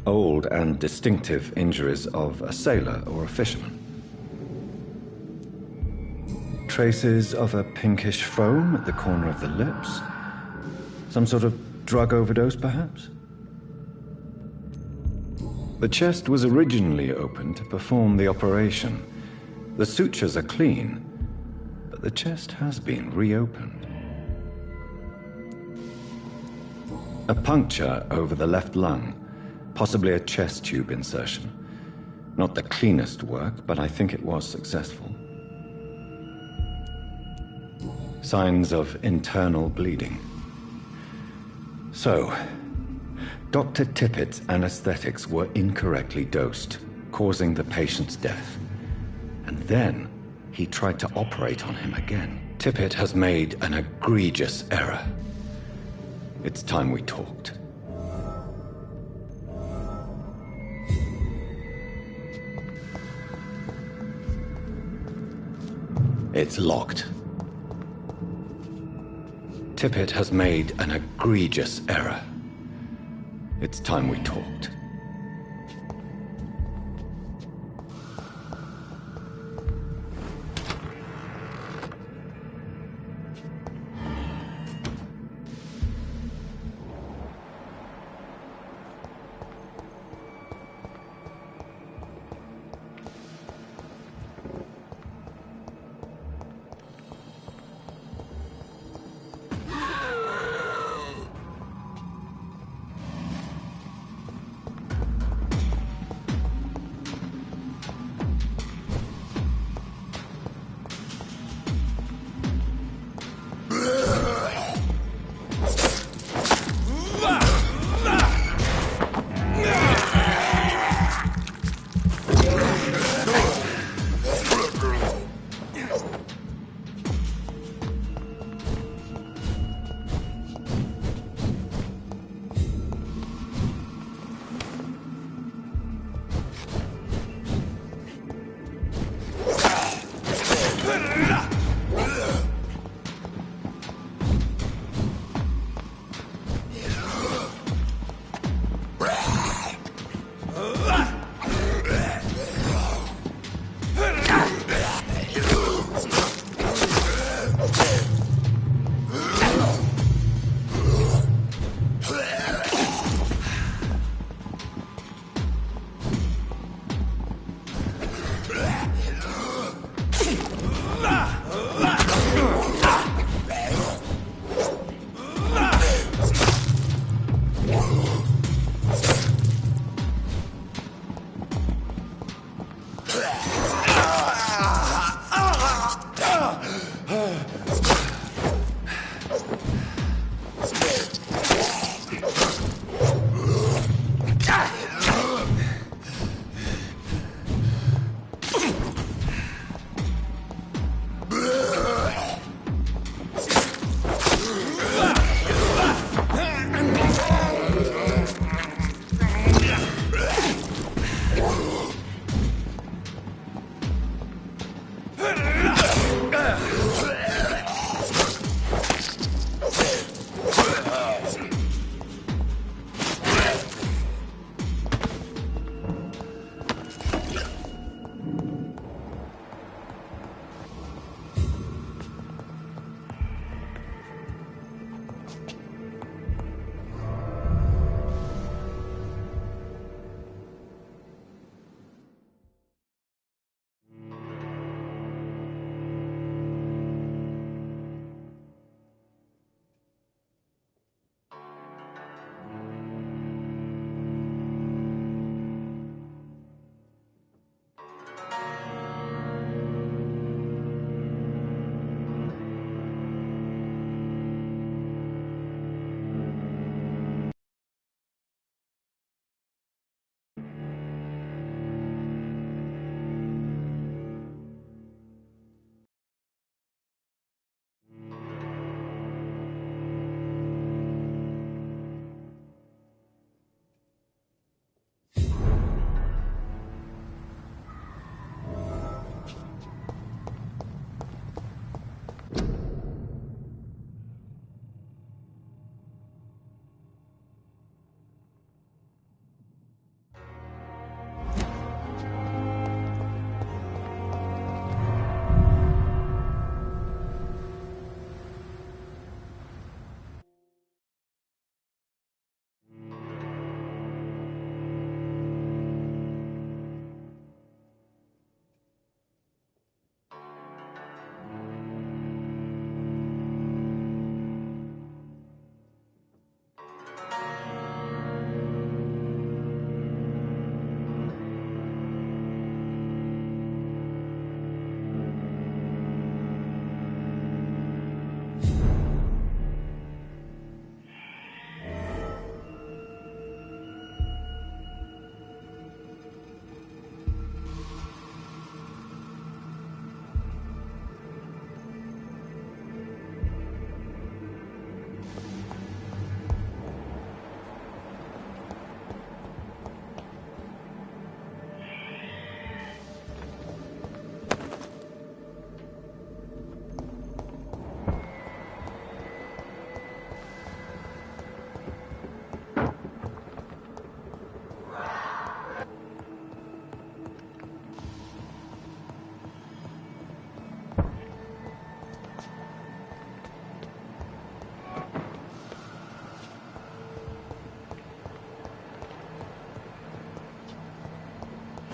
Old and distinctive injuries of a sailor or a fisherman. Traces of a pinkish foam at the corner of the lips. Some sort of drug overdose, perhaps? The chest was originally open to perform the operation. The sutures are clean, but the chest has been reopened. A puncture over the left lung, possibly a chest tube insertion. Not the cleanest work, but I think it was successful. Signs of internal bleeding. So, Dr. Tippett's anesthetics were incorrectly dosed, causing the patient's death. And then he tried to operate on him again. Tippett has made an egregious error. It's time we talked. It's locked. Tippett has made an egregious error. It's time we talked.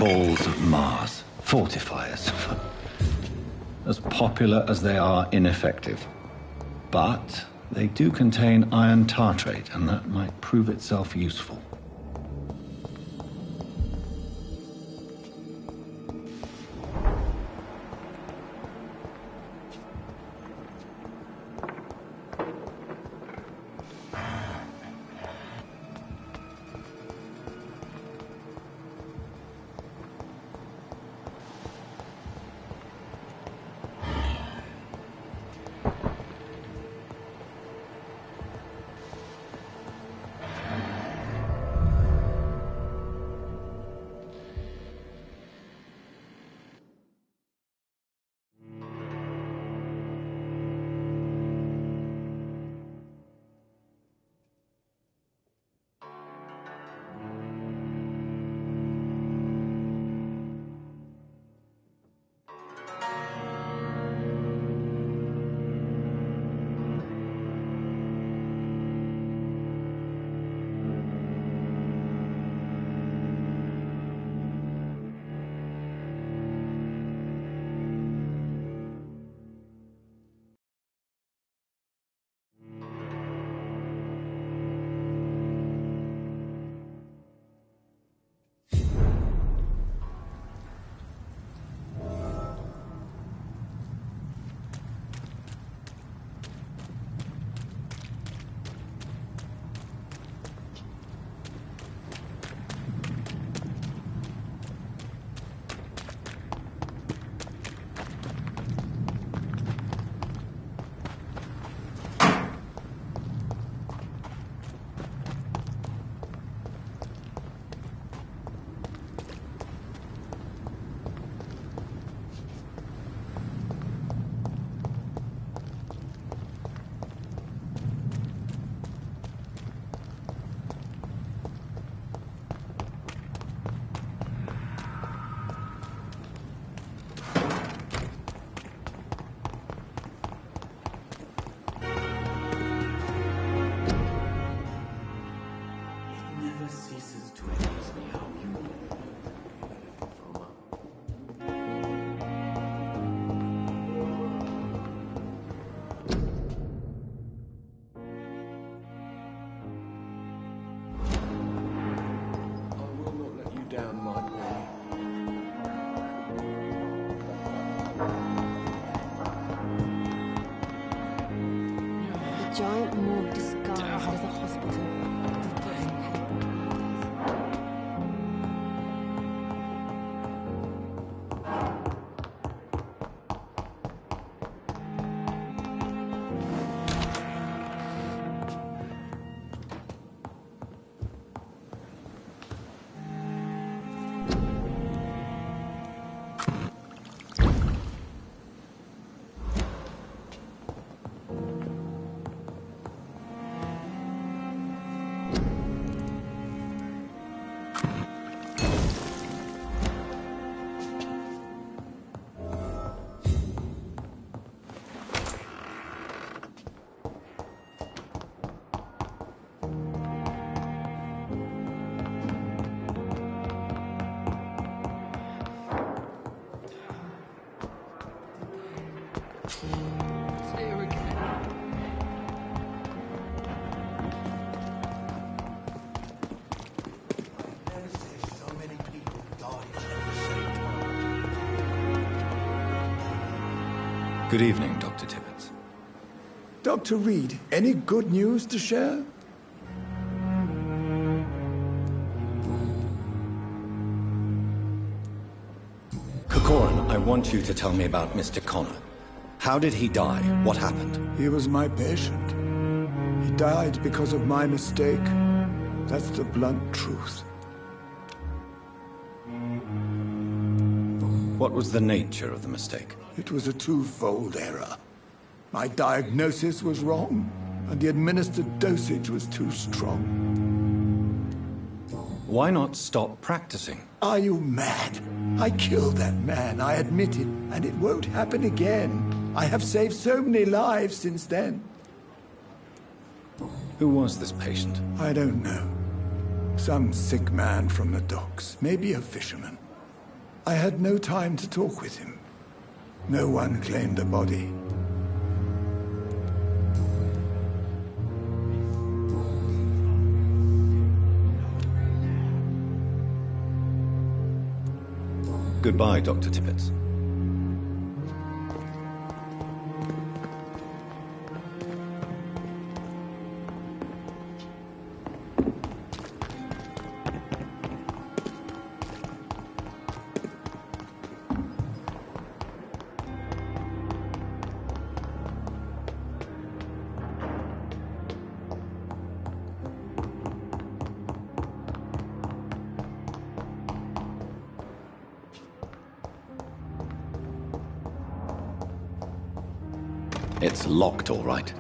balls of Mars. Fortifiers. As popular as they are ineffective. But they do contain iron tartrate, and that might prove itself useful. Giant morgue disguised as a hospital. Good evening, Dr. Tibbets. Dr. Reed, any good news to share? Corcoran, I want you to tell me about Mr. Connor. How did he die? What happened? He was my patient. He died because of my mistake. That's the blunt truth. What was the nature of the mistake? It was a twofold error. My diagnosis was wrong, and the administered dosage was too strong. Why not stop practicing? Are you mad? I killed that man, I admit it, and it won't happen again. I have saved so many lives since then. Who was this patient? I don't know. Some sick man from the docks, maybe a fisherman. I had no time to talk with him. No one claimed the body. Goodbye, Dr. Tippett. It's locked, all right.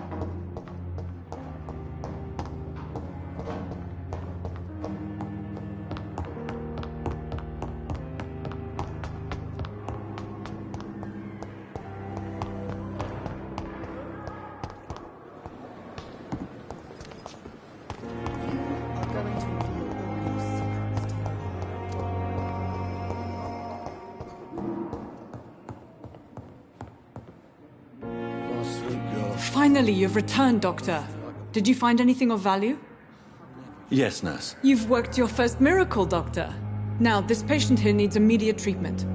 Finally, you've returned, Doctor. Did you find anything of value? Yes, nurse. You've worked your first miracle, Doctor. Now, this patient here needs immediate treatment.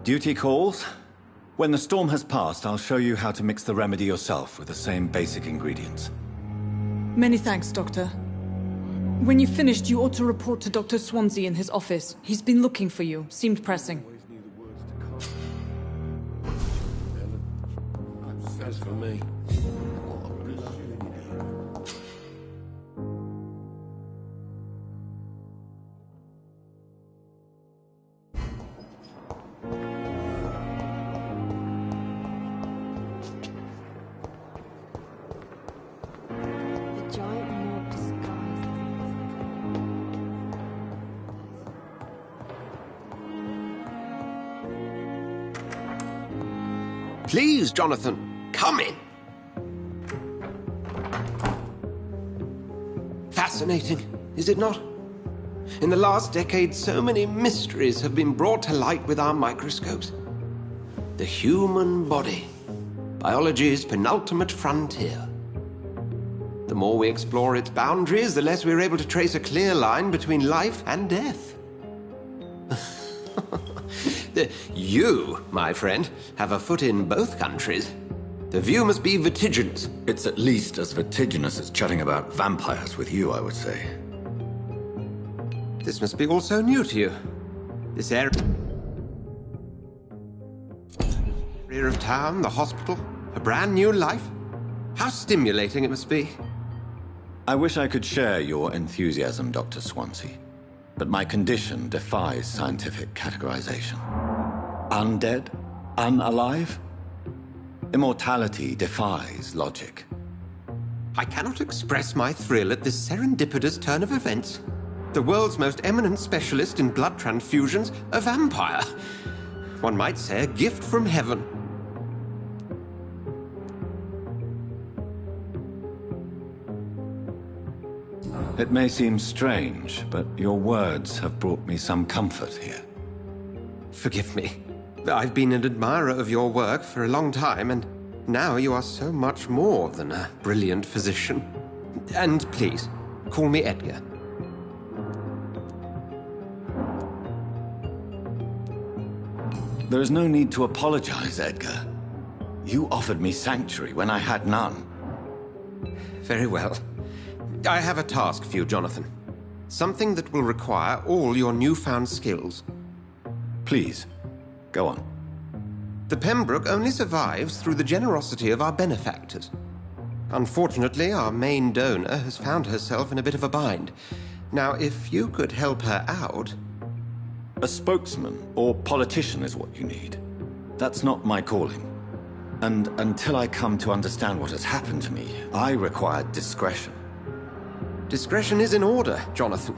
Duty calls. When the storm has passed, I'll show you how to mix the remedy yourself with the same basic ingredients. Many thanks, Doctor. When you've finished, you ought to report to Dr. Swansea in his office. He's been looking for you. Seemed pressing. As for me... Please, Jonathan, come in. Fascinating, is it not? In the last decade, so many mysteries have been brought to light with our microscopes. The human body, biology's penultimate frontier. The more we explore its boundaries, the less we're able to trace a clear line between life and death. You, my friend, have a foot in both countries. The view must be vertiginous. It's at least as vertiginous as chatting about vampires with you, I would say. This must be all so new to you. This area of town, the hospital, a brand new life. How stimulating it must be. I wish I could share your enthusiasm, Dr. Swansea, but my condition defies scientific categorization. Undead? Unalive? Immortality defies logic. I cannot express my thrill at this serendipitous turn of events. The world's most eminent specialist in blood transfusions, a vampire. One might say a gift from heaven. It may seem strange, but your words have brought me some comfort here. Forgive me. I've been an admirer of your work for a long time, and now you are so much more than a brilliant physician. And please, call me Edgar. There is no need to apologize, Edgar. You offered me sanctuary when I had none. Very well. I have a task for you, Jonathan. Something that will require all your newfound skills. Please, go on. The Pembroke only survives through the generosity of our benefactors. Unfortunately, our main donor has found herself in a bit of a bind. Now, if you could help her out... A spokesman or politician is what you need. That's not my calling. And until I come to understand what has happened to me, I require discretion. Discretion is in order, Jonathan.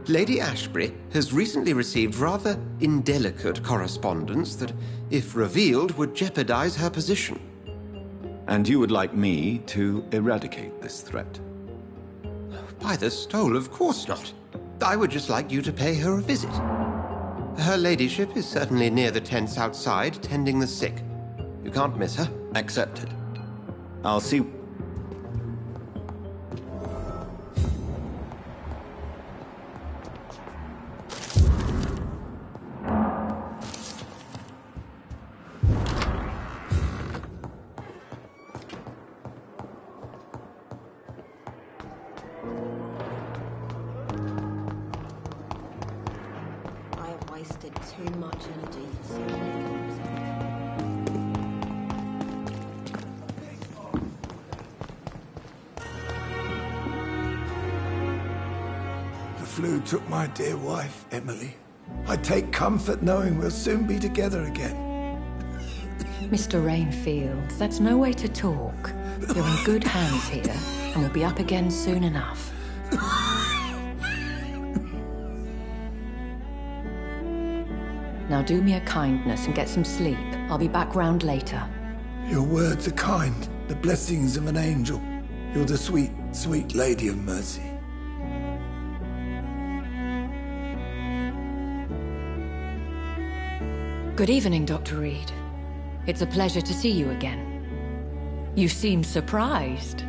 Lady Ashbury has recently received rather indelicate correspondence that, if revealed, would jeopardize her position. And you would like me to eradicate this threat? By the stole, of course not. I would just like you to pay her a visit. Her ladyship is certainly near the tents outside, tending the sick. You can't miss her. Accepted. I'll see... Wasted too much energy for so little. The flu took my dear wife, Emily. I take comfort knowing we'll soon be together again. Mr. Rainfield, that's no way to talk. You're in good hands here, and we'll be up again soon enough. Now do me a kindness and get some sleep. I'll be back round later. Your words are kind, the blessings of an angel. You're the sweet, sweet Lady of Mercy. Good evening, Dr. Reed. It's a pleasure to see you again. You seem surprised.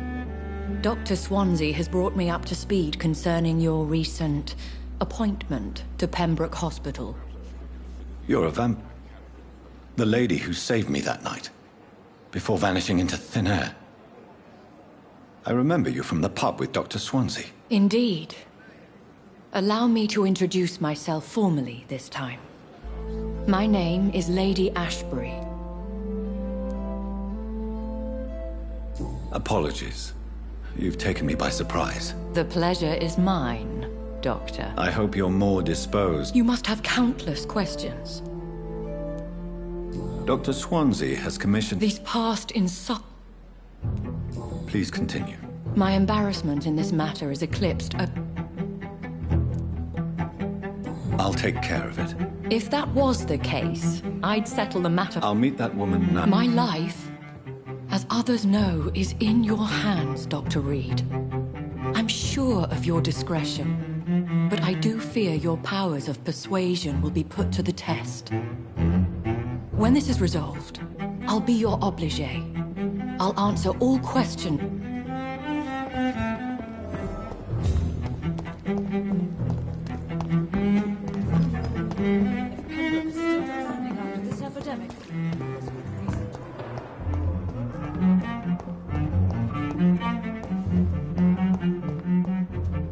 Dr. Swansea has brought me up to speed concerning your recent appointment to Pembroke Hospital. You're a the lady who saved me that night, before vanishing into thin air. I remember you from the pub with Dr. Swansea. Indeed. Allow me to introduce myself formally this time. My name is Lady Ashbury. Apologies. You've taken me by surprise. The pleasure is mine, Doctor. I hope you're more disposed. You must have countless questions. Dr. Swansea has commissioned... These past Please continue. My embarrassment in this matter is eclipsed. I'll take care of it. If that was the case, I'd settle the matter. I'll meet that woman now. My life, as others know, is in your hands, Dr. Reed. I'm sure of your discretion, but I do fear your powers of persuasion will be put to the test. When this is resolved, I'll be your obligé. I'll answer all questions. This epidemic.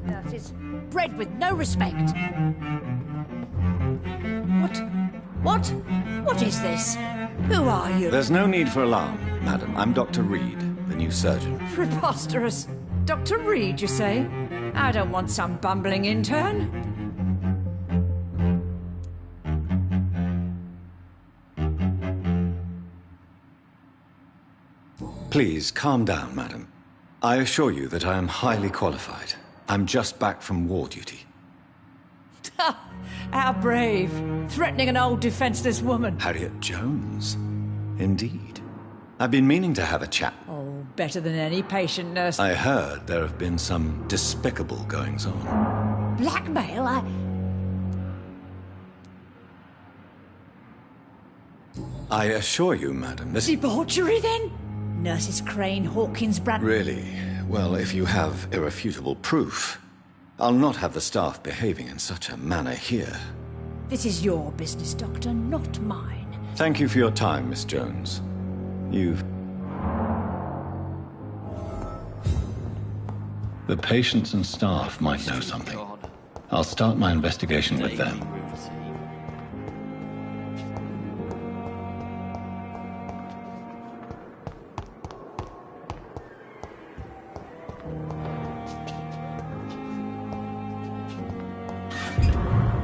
That is bred with no respect. What is this? Who are you? There's no need for alarm, madam. I'm Dr. Reed, the new surgeon. Preposterous. Dr. Reed, you say? I don't want some bumbling intern. Please, calm down, madam. I assure you that I am highly qualified. I'm just back from war duty. How brave. Threatening an old defenseless woman. Harriet Jones. Indeed. I've been meaning to have a chat. Oh, better than any patient nurse. I heard there have been some despicable goings-on. Blackmail? I assure you, madam, this... Debauchery, then? Nurses Crane, Hawkins, Really? Well, if you have irrefutable proof, I'll not have the staff behaving in such a manner here. This is your business, Doctor, not mine. Thank you for your time, Miss Jones. The patients and staff might know something. I'll start my investigation with them.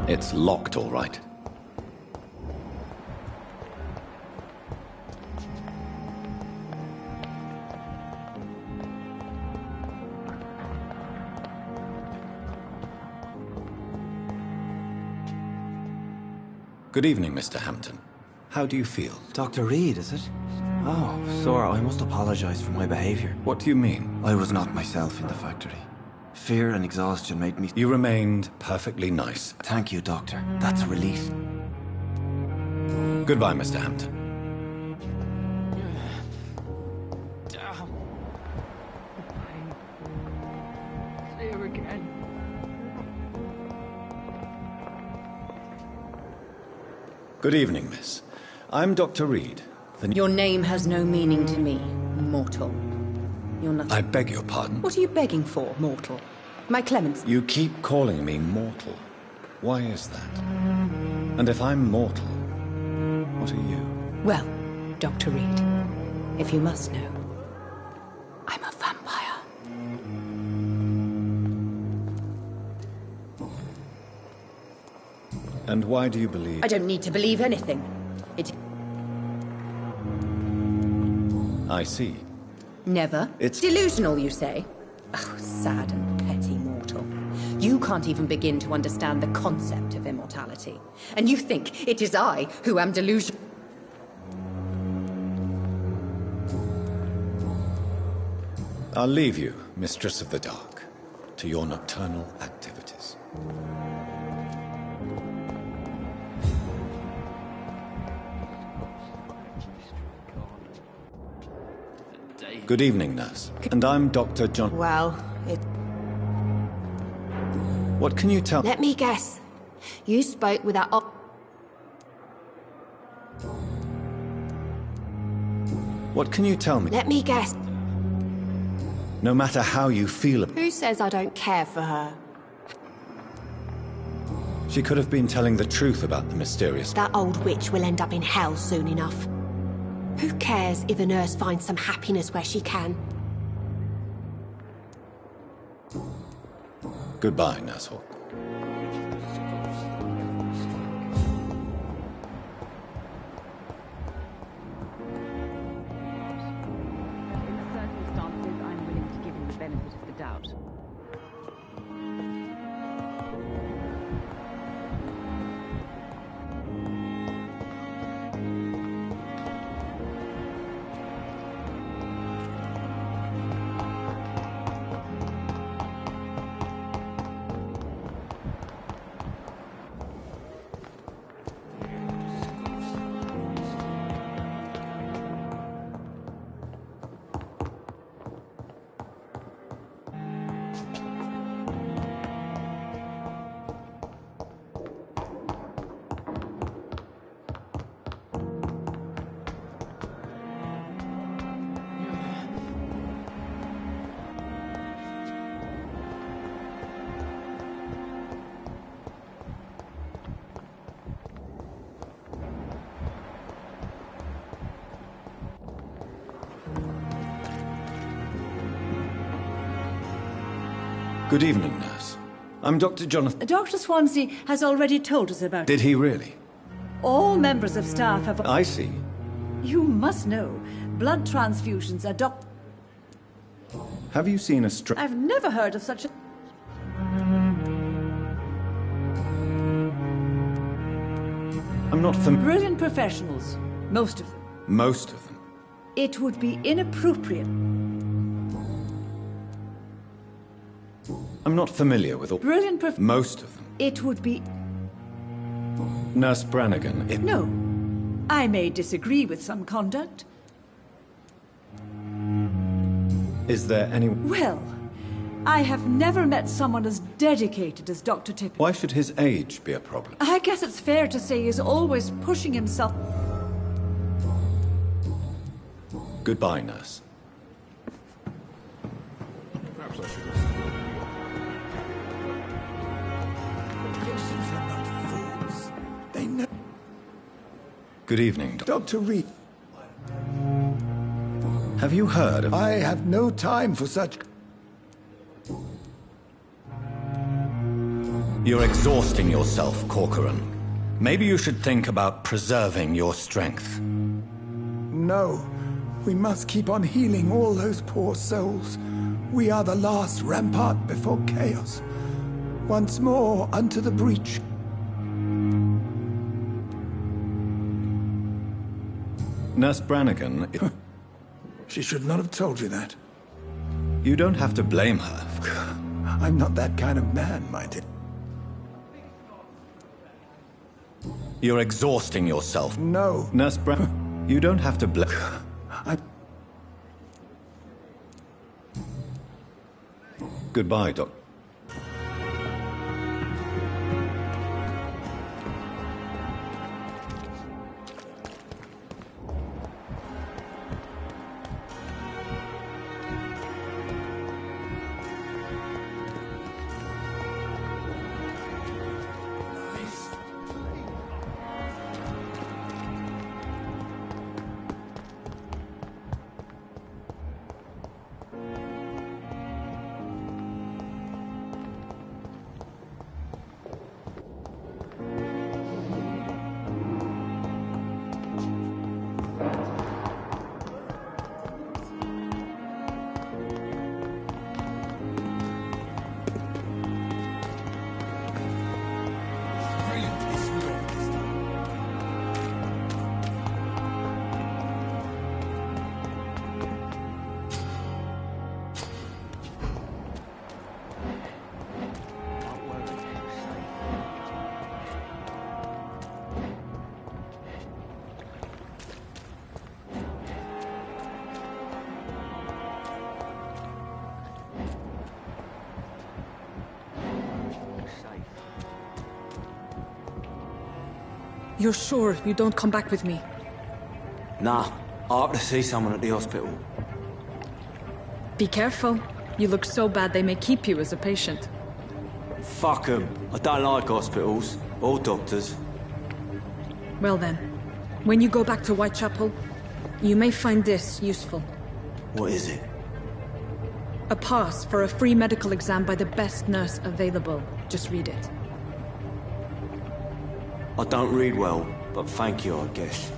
It's locked, all right. Good evening, Mr. Hampton. How do you feel? Dr. Reed, is it? Oh, sir, I must apologize for my behavior. What do you mean? I was not myself in the factory. Fear and exhaustion made me... You remained perfectly nice. Thank you, Doctor. That's a relief. Goodbye, Mr. Hampton. Here again. Good evening, miss. I'm Dr. Reed. Your name has no meaning to me, mortal. You're nothing. I beg your pardon? What are you begging for, mortal? My clemency. You keep calling me mortal. Why is that? And if I'm mortal, what are you? Well, Dr. Reed, if you must know, I'm a vampire. And why do you believe... I don't need to believe anything. I see. Never? It's delusional, you say? Oh, sad and petty mortal. You can't even begin to understand the concept of immortality. And you think it is I who am delusional. I'll leave you, Mistress of the Dark, to your nocturnal activities. Good evening, nurse. And I'm Dr. John... Well, What can you tell... Let me guess. You spoke with that... What can you tell me? Let me guess. No matter how you feel... Who says I don't care for her? She could have been telling the truth about the mysterious... That old witch will end up in hell soon enough. Who cares if a nurse finds some happiness where she can? Goodbye, Nurse Hawk. Circumstances, I'm willing to give him the benefit of the doubt. Good evening, nurse. I'm Dr. Jonathan... Dr. Swansea has already told us about it. Did he really? All members of staff have... I see. You must know, blood transfusions are Have you seen a I've never heard of such a... I'm not Brilliant professionals, most of them. Most of them. It would be inappropriate. I'm not familiar with all... Brilliant Most of them. It would be... Nurse Brannigan, if... No. I may disagree with some conduct. Is there any... Well, I have never met someone as dedicated as Dr. Tippett. Why should his age be a problem? I guess it's fair to say he's always pushing himself... Goodbye, nurse. Perhaps I should have... They know. Good evening, Dr. Reed. Have you heard of... I have no time for such... You're exhausting yourself, Corcoran. Maybe you should think about preserving your strength. No. We must keep on healing all those poor souls. We are the last rampart before chaos. Once more unto the breach. Nurse Brannigan... She should not have told you that. You don't have to blame her. I'm not that kind of man, mind it. You're exhausting yourself. No. Nurse Brown, you don't have to Goodbye, Doc. You're sure you don't come back with me? Nah, I have to see someone at the hospital. Be careful. You look so bad they may keep you as a patient. Fuck 'em. I don't like hospitals, or doctors. Well then, when you go back to Whitechapel, you may find this useful. What is it? A pass for a free medical exam by the best nurse available. Just read it. I don't read well, but thank you, I guess.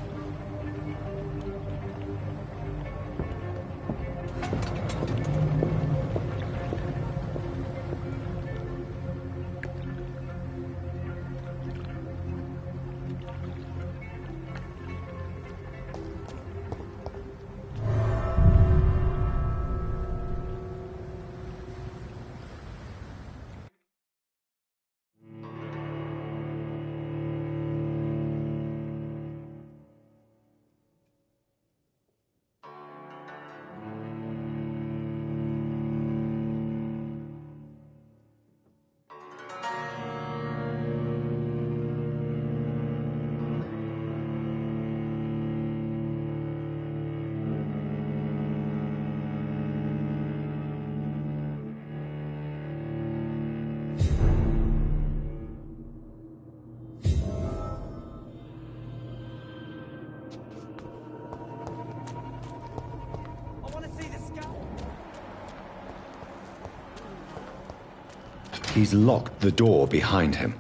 He's locked the door behind him.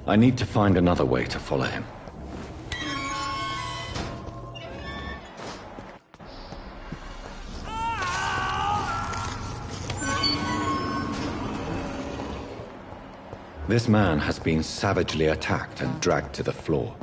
I need to find another way to follow him. This man has been savagely attacked and dragged to the floor.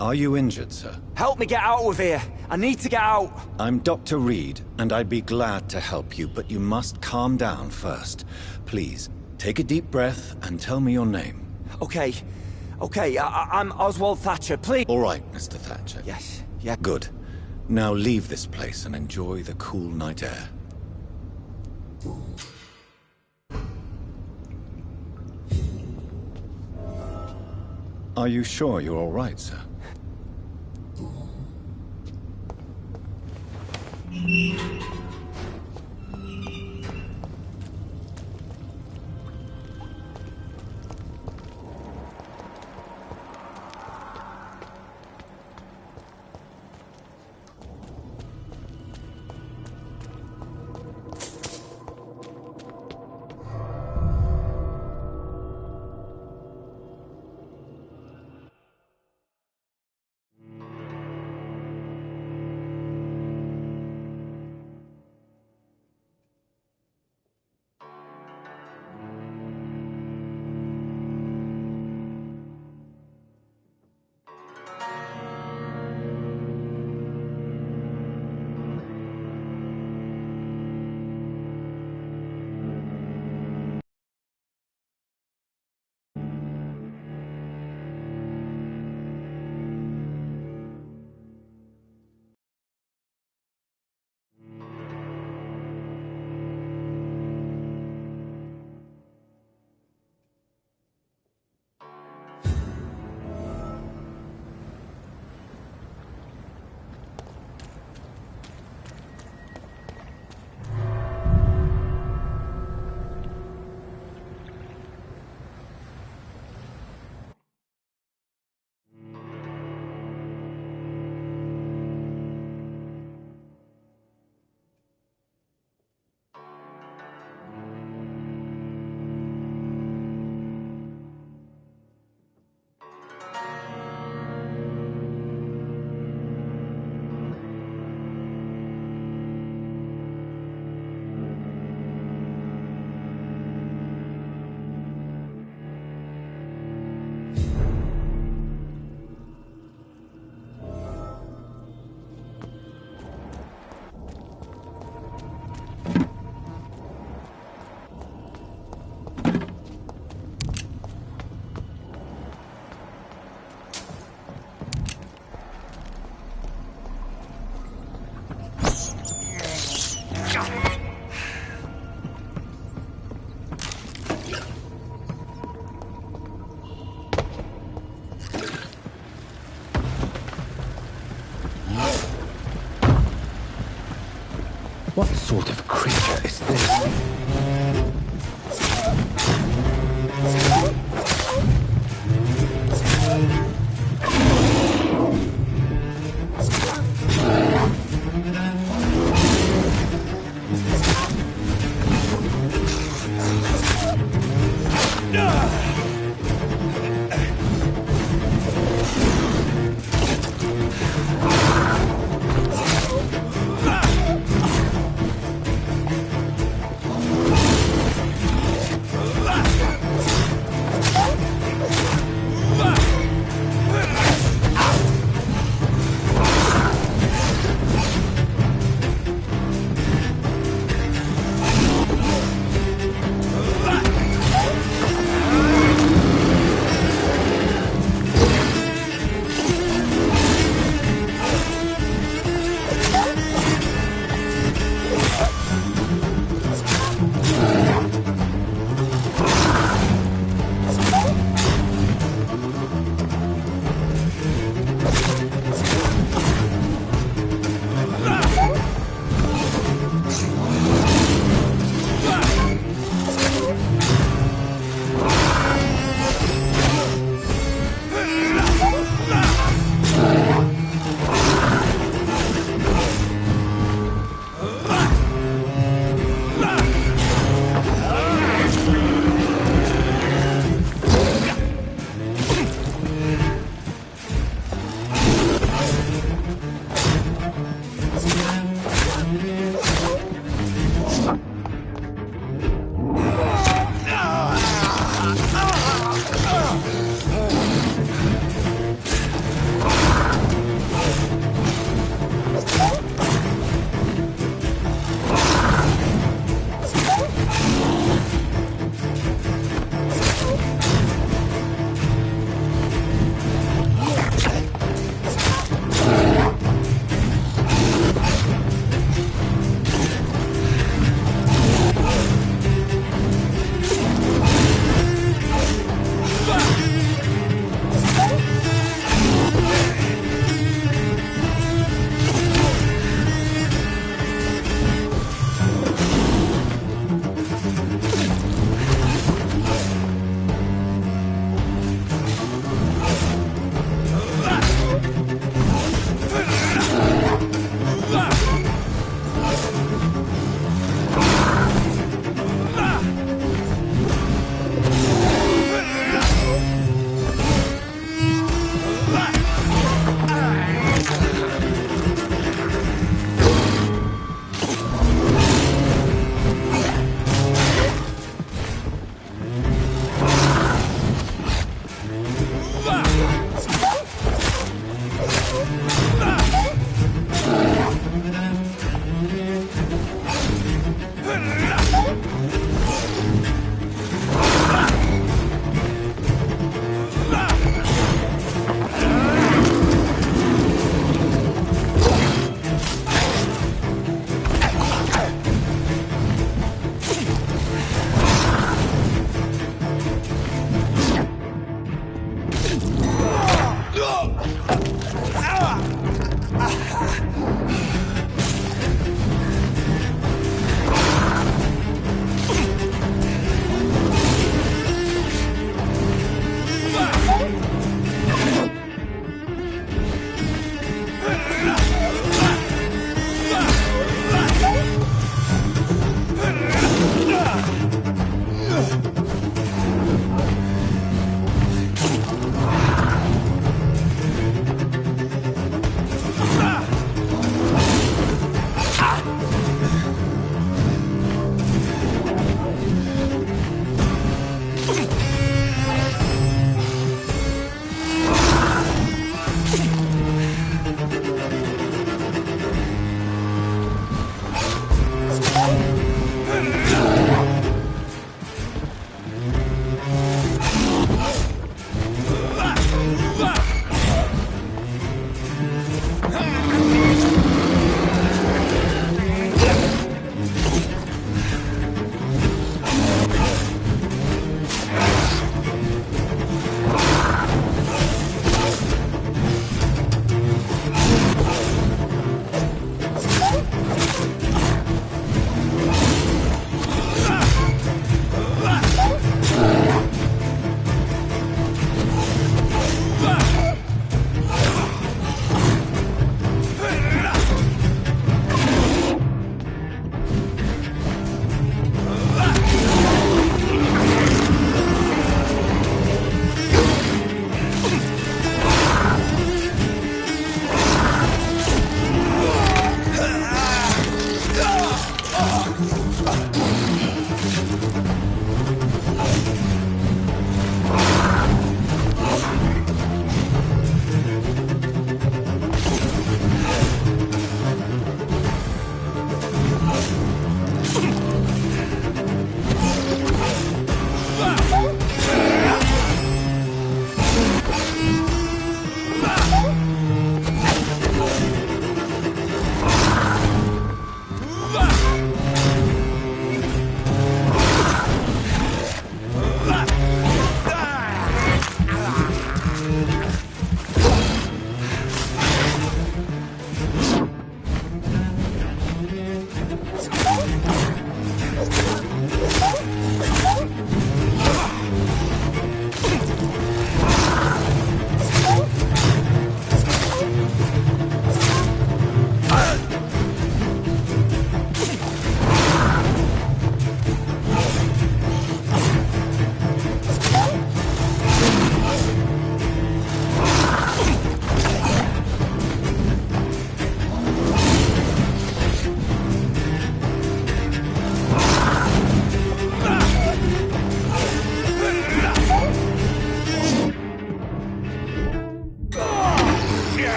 Are you injured, sir? Help me get out of here. I need to get out. I'm Dr. Reed, and I'd be glad to help you, but you must calm down first. Please, take a deep breath and tell me your name. Okay. I'm Oswald Thatcher, please. All right, Mr. Thatcher. Yes, yeah. Good. Now leave this place and enjoy the cool night air. Are you sure you're all right, sir?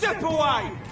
step away!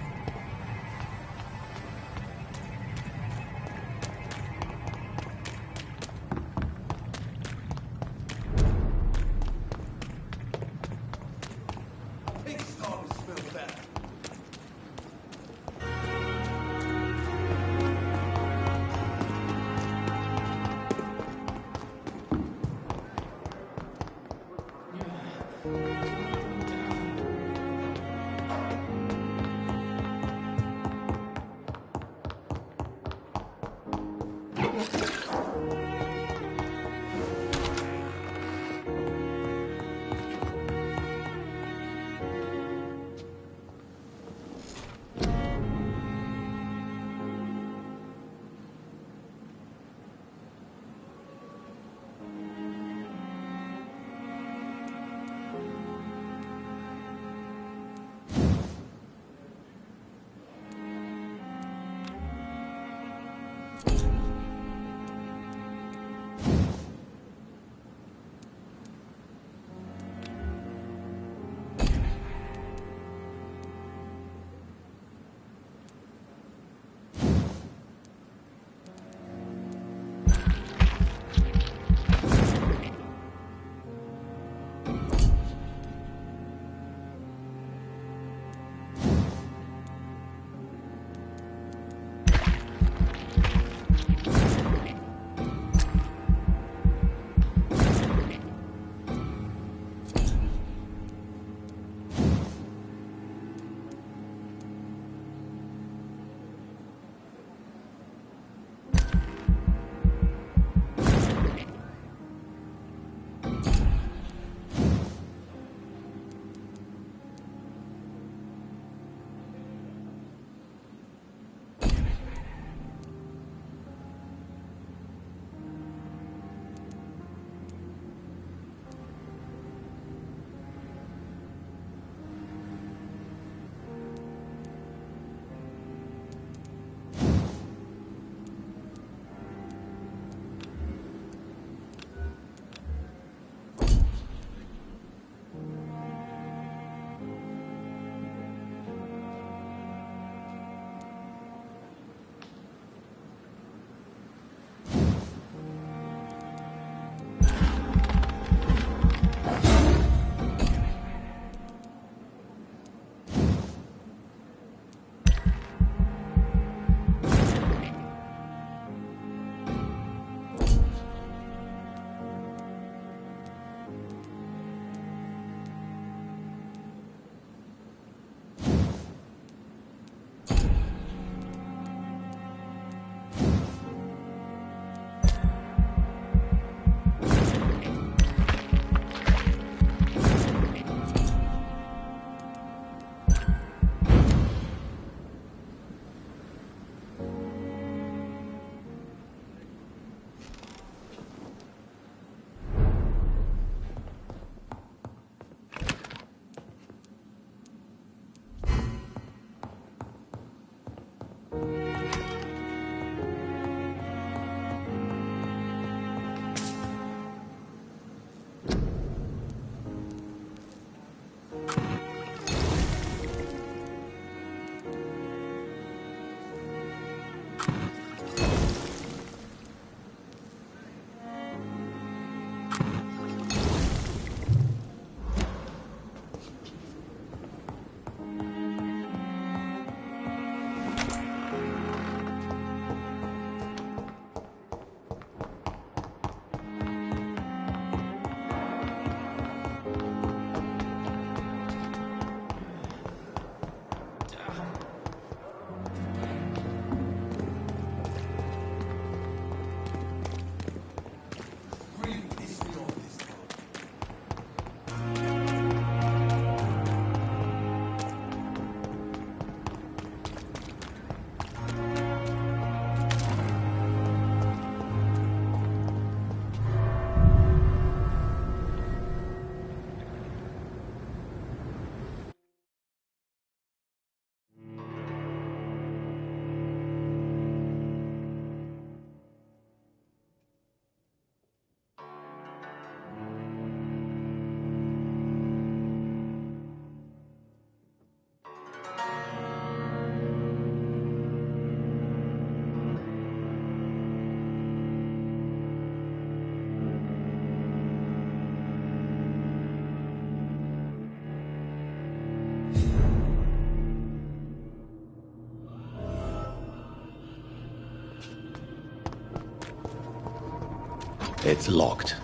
It's locked.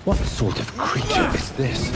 What sort of creature is this?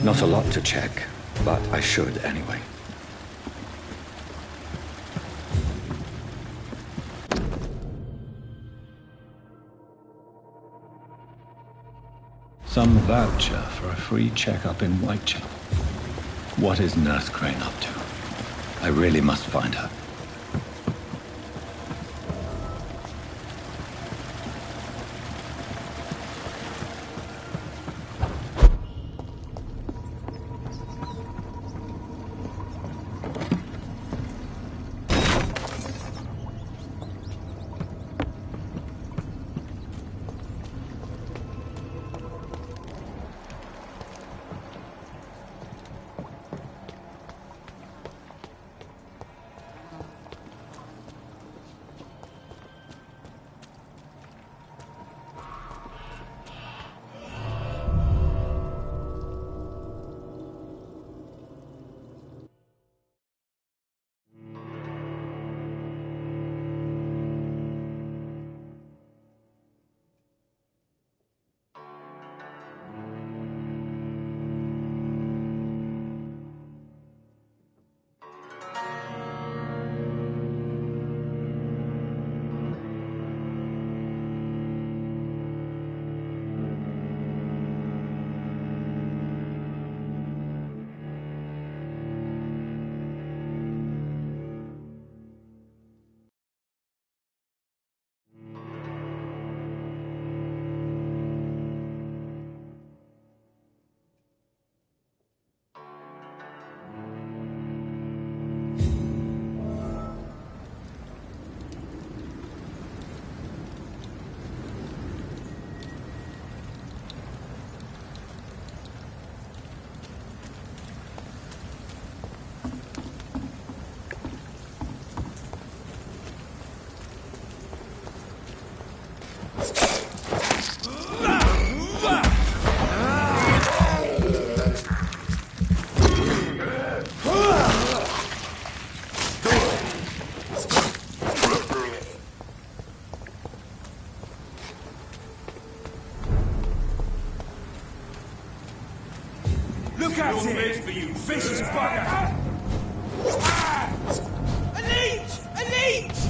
Not a lot to check, but I should anyway. Some voucher for a free checkup in Whitechapel. What is Nurse Crane up to? I really must find her. Look at it! For you vicious bugger! A leech! A leech!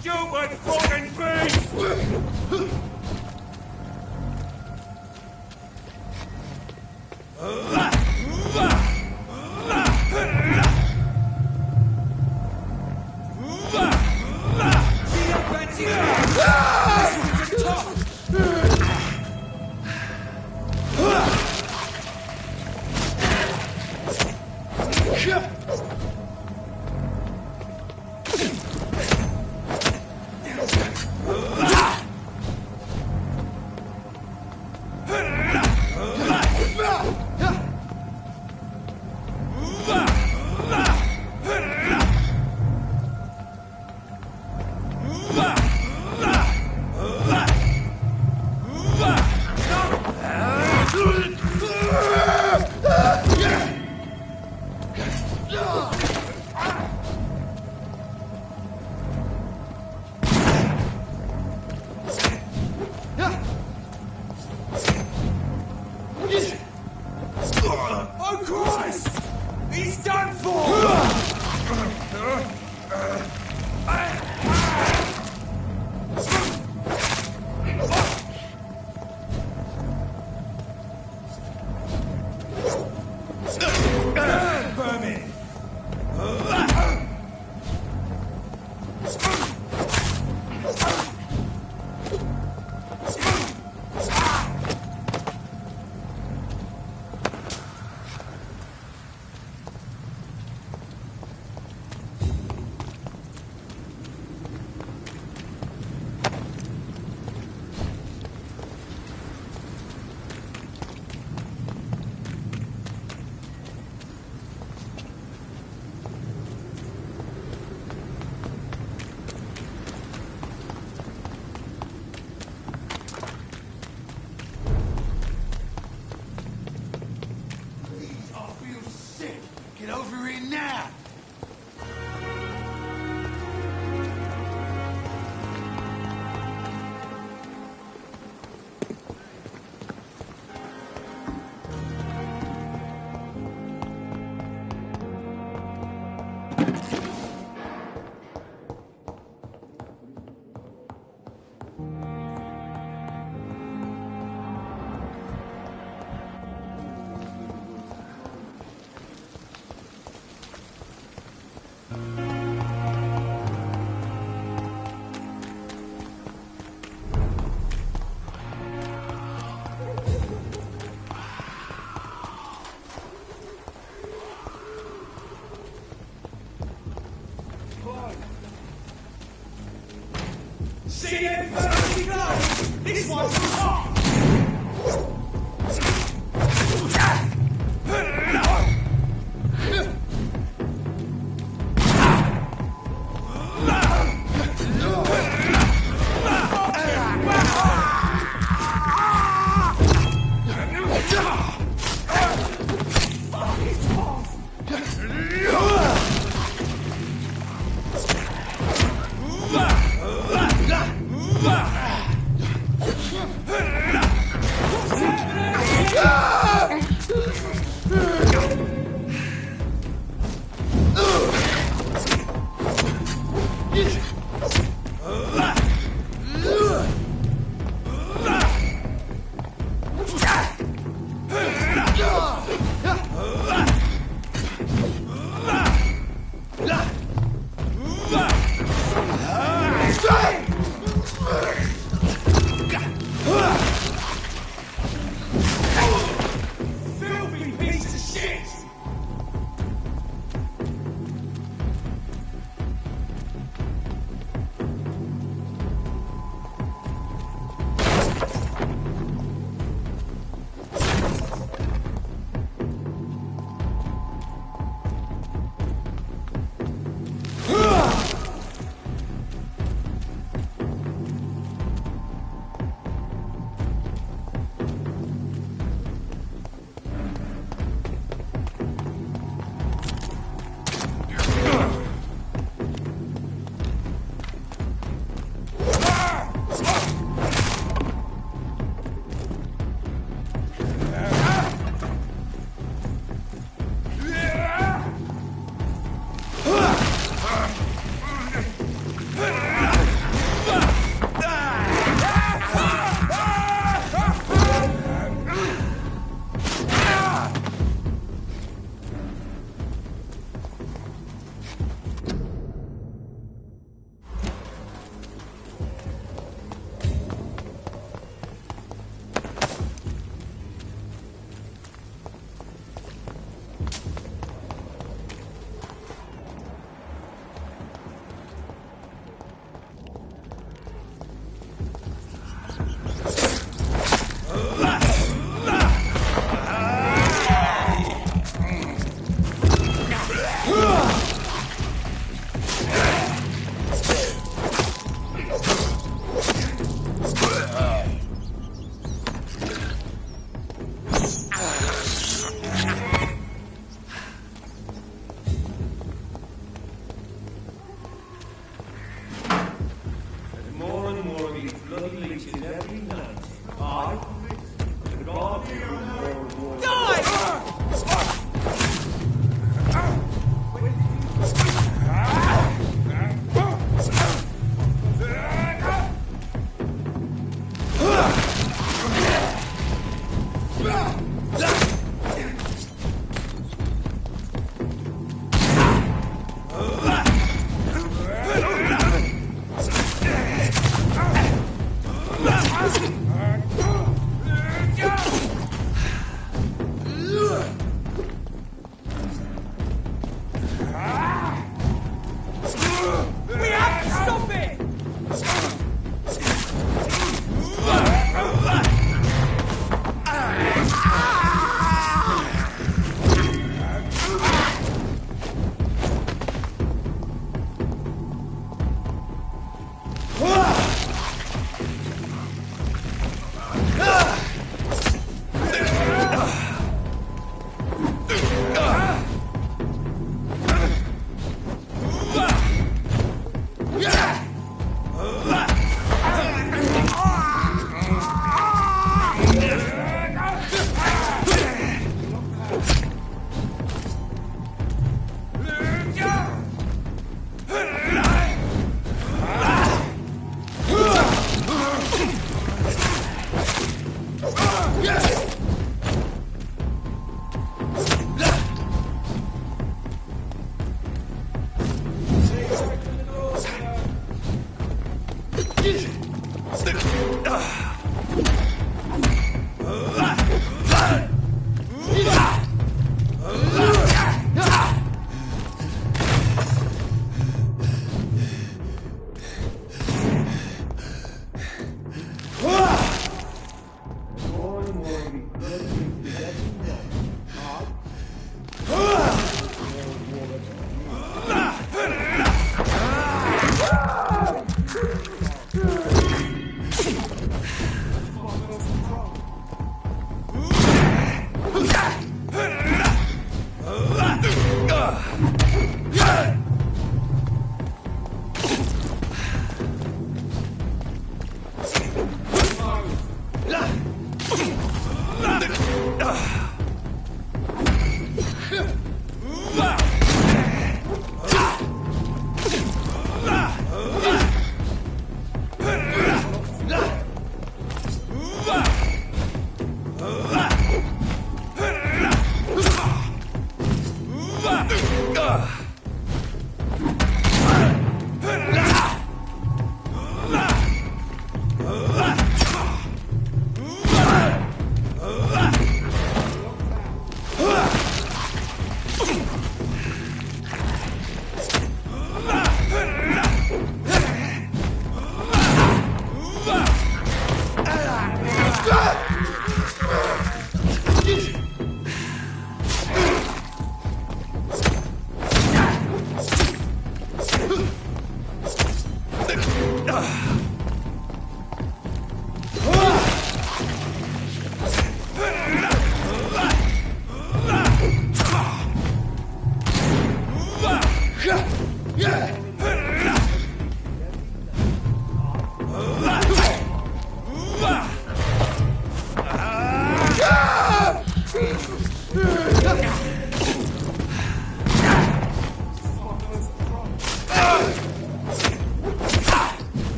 Stupid fucking beast!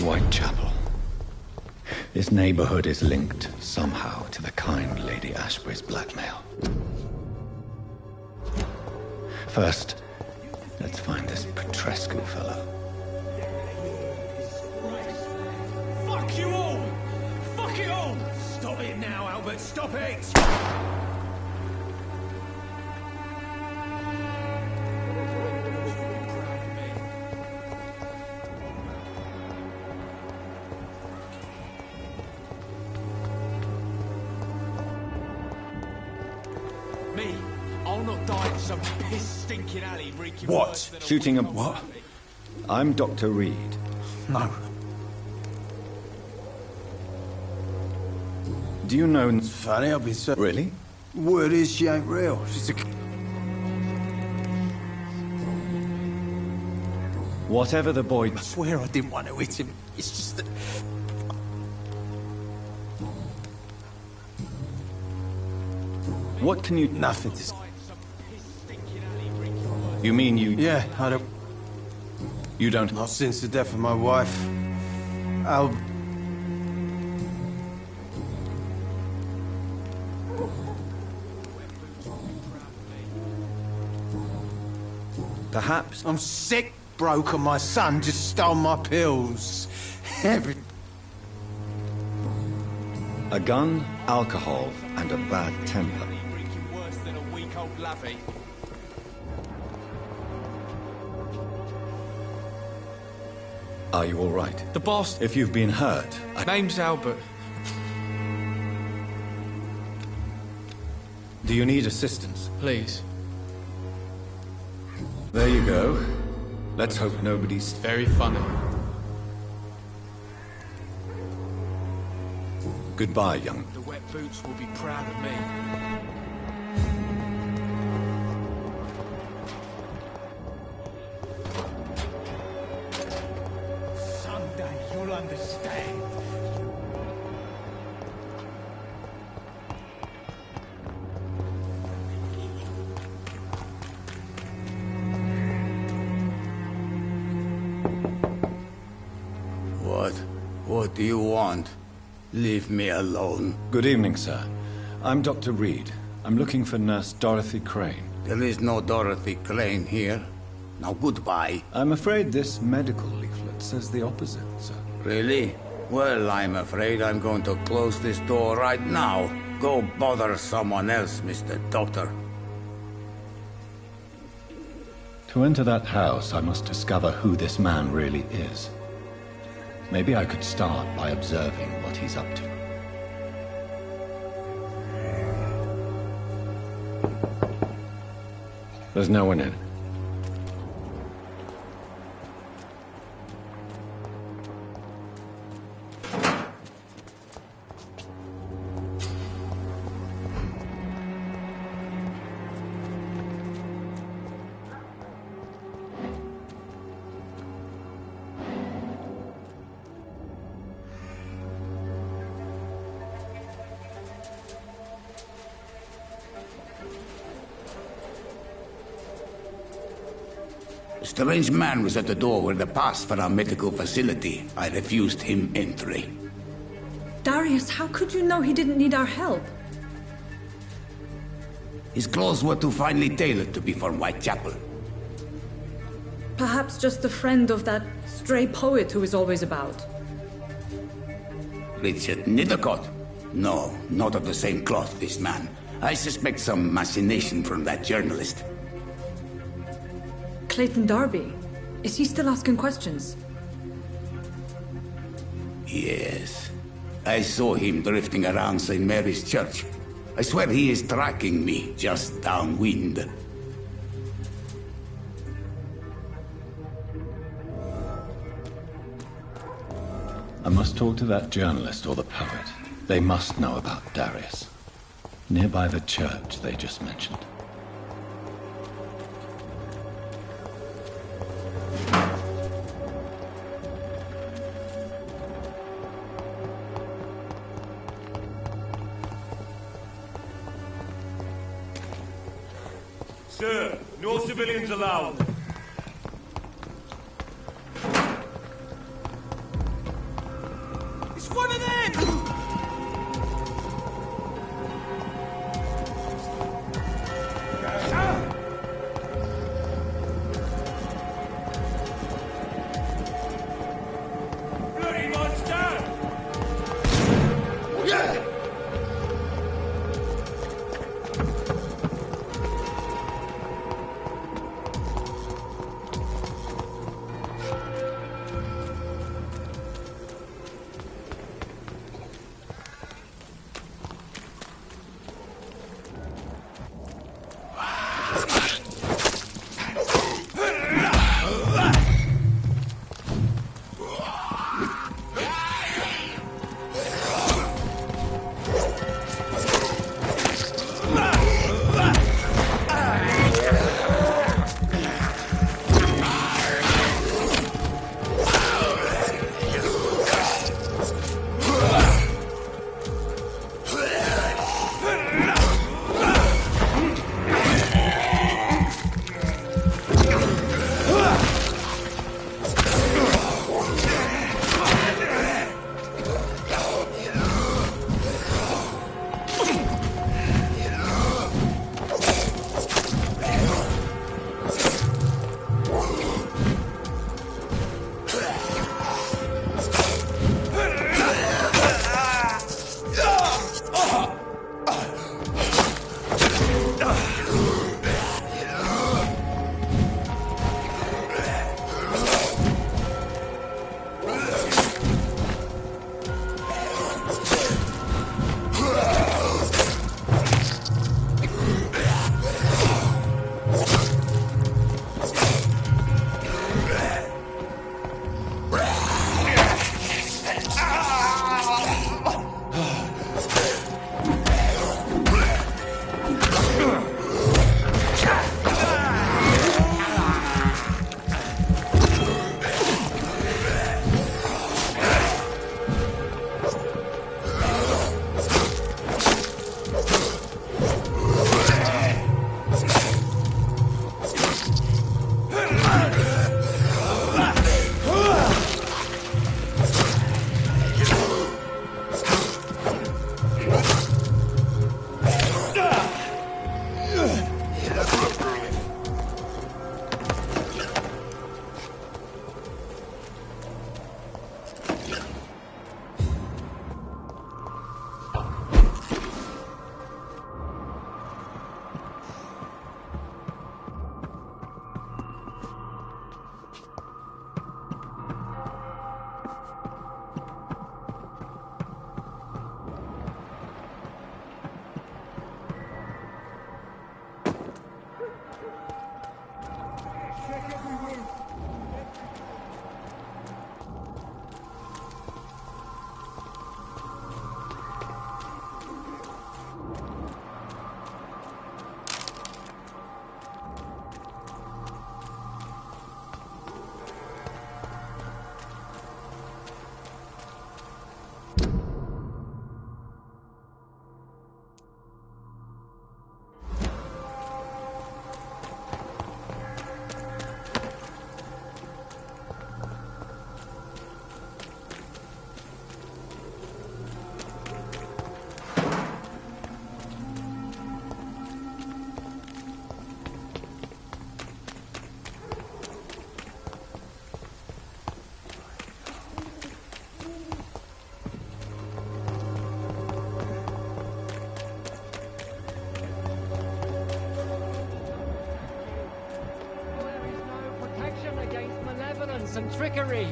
Whitechapel. This neighborhood is linked somehow to the kind Lady Ashbury's blackmail. First, let's find this Petrescu fellow. Fuck you all! Fuck it all! Stop it now, Albert, stop it! Me, I'll not die in some piss-stinking alley reeking worse than Shooting a... What? I'm Dr. Reed. No. Do you know... It's funny, I've been so... Really? Word is she ain't real. She's a... Whatever the boy... I swear I didn't want to hit him. It's just that... What can you... Nothing to say. You mean you... Yeah, I don't... You don't... Not since the death of my wife. Perhaps... I'm sick, broke, and my son just stole my pills. Every... A gun, alcohol, and a bad temper. Worse than a week-old lavvy. Are you all right? The boss... If you've been hurt... Name's Albert. Do you need assistance? Please. There you go. Let's hope nobody's... Very funny. Goodbye, young... The wet boots will be proud of me. Someday you'll understand. What do you want? Leave me alone. Good evening, sir. I'm Dr. Reed. I'm looking for Nurse Dorothy Crane. There is no Dorothy Crane here. Now goodbye. I'm afraid this medical leaflet says the opposite, sir. Really? Well, I'm afraid I'm going to close this door right now. Go bother someone else, Mr. Doctor. To enter that house, I must discover who this man really is. Maybe I could start by observing what he's up to. There's no one in. A strange man was at the door with a pass for our medical facility. I refused him entry. Darius, how could you know he didn't need our help? His clothes were too finely tailored to be from Whitechapel. Perhaps just a friend of that stray poet who is always about. Richard Nithercott? No, not of the same cloth, this man. I suspect some machination from that journalist. Clayton Darby. Is he still asking questions? Yes. I saw him drifting around St. Mary's Church. I swear he is tracking me, just downwind. I must talk to that journalist or the poet. They must know about Darius. Nearby the church they just mentioned. Sir, no civilians allowed. It's one of them! Bloody monster! Yeah! And trickery.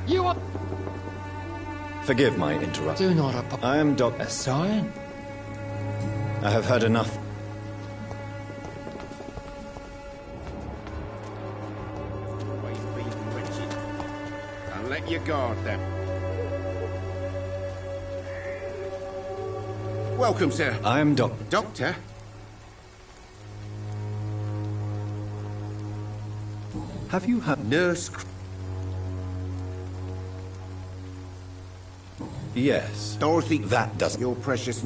You are. Forgive my interruption. Do not I am Dr. Sion. I have heard enough. Always been wretched. Don't let you guard them. Welcome, sir. I am Doctor. Doctor? Have you had nurse? Yes. Dorothy, that doesn't. Your precious.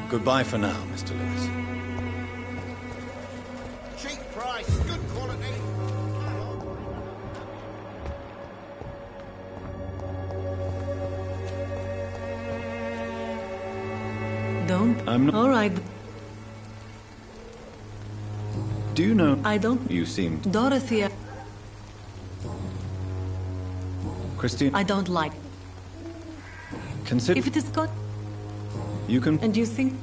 Goodbye for now, Mr. Lewis. Cheap price, good quality. Don't. I'm not. All right. Do you know? I don't. You seem. Dorothea. Christine. I don't like. Consider. If it is God. You can. And you think.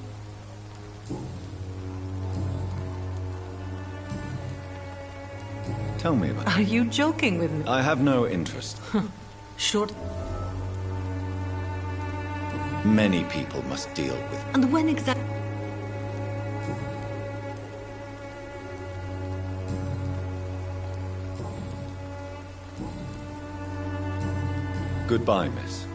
Tell me about. Are you joking with me? I have no interest. Short. Many people must deal with. And when exactly? Goodbye, miss.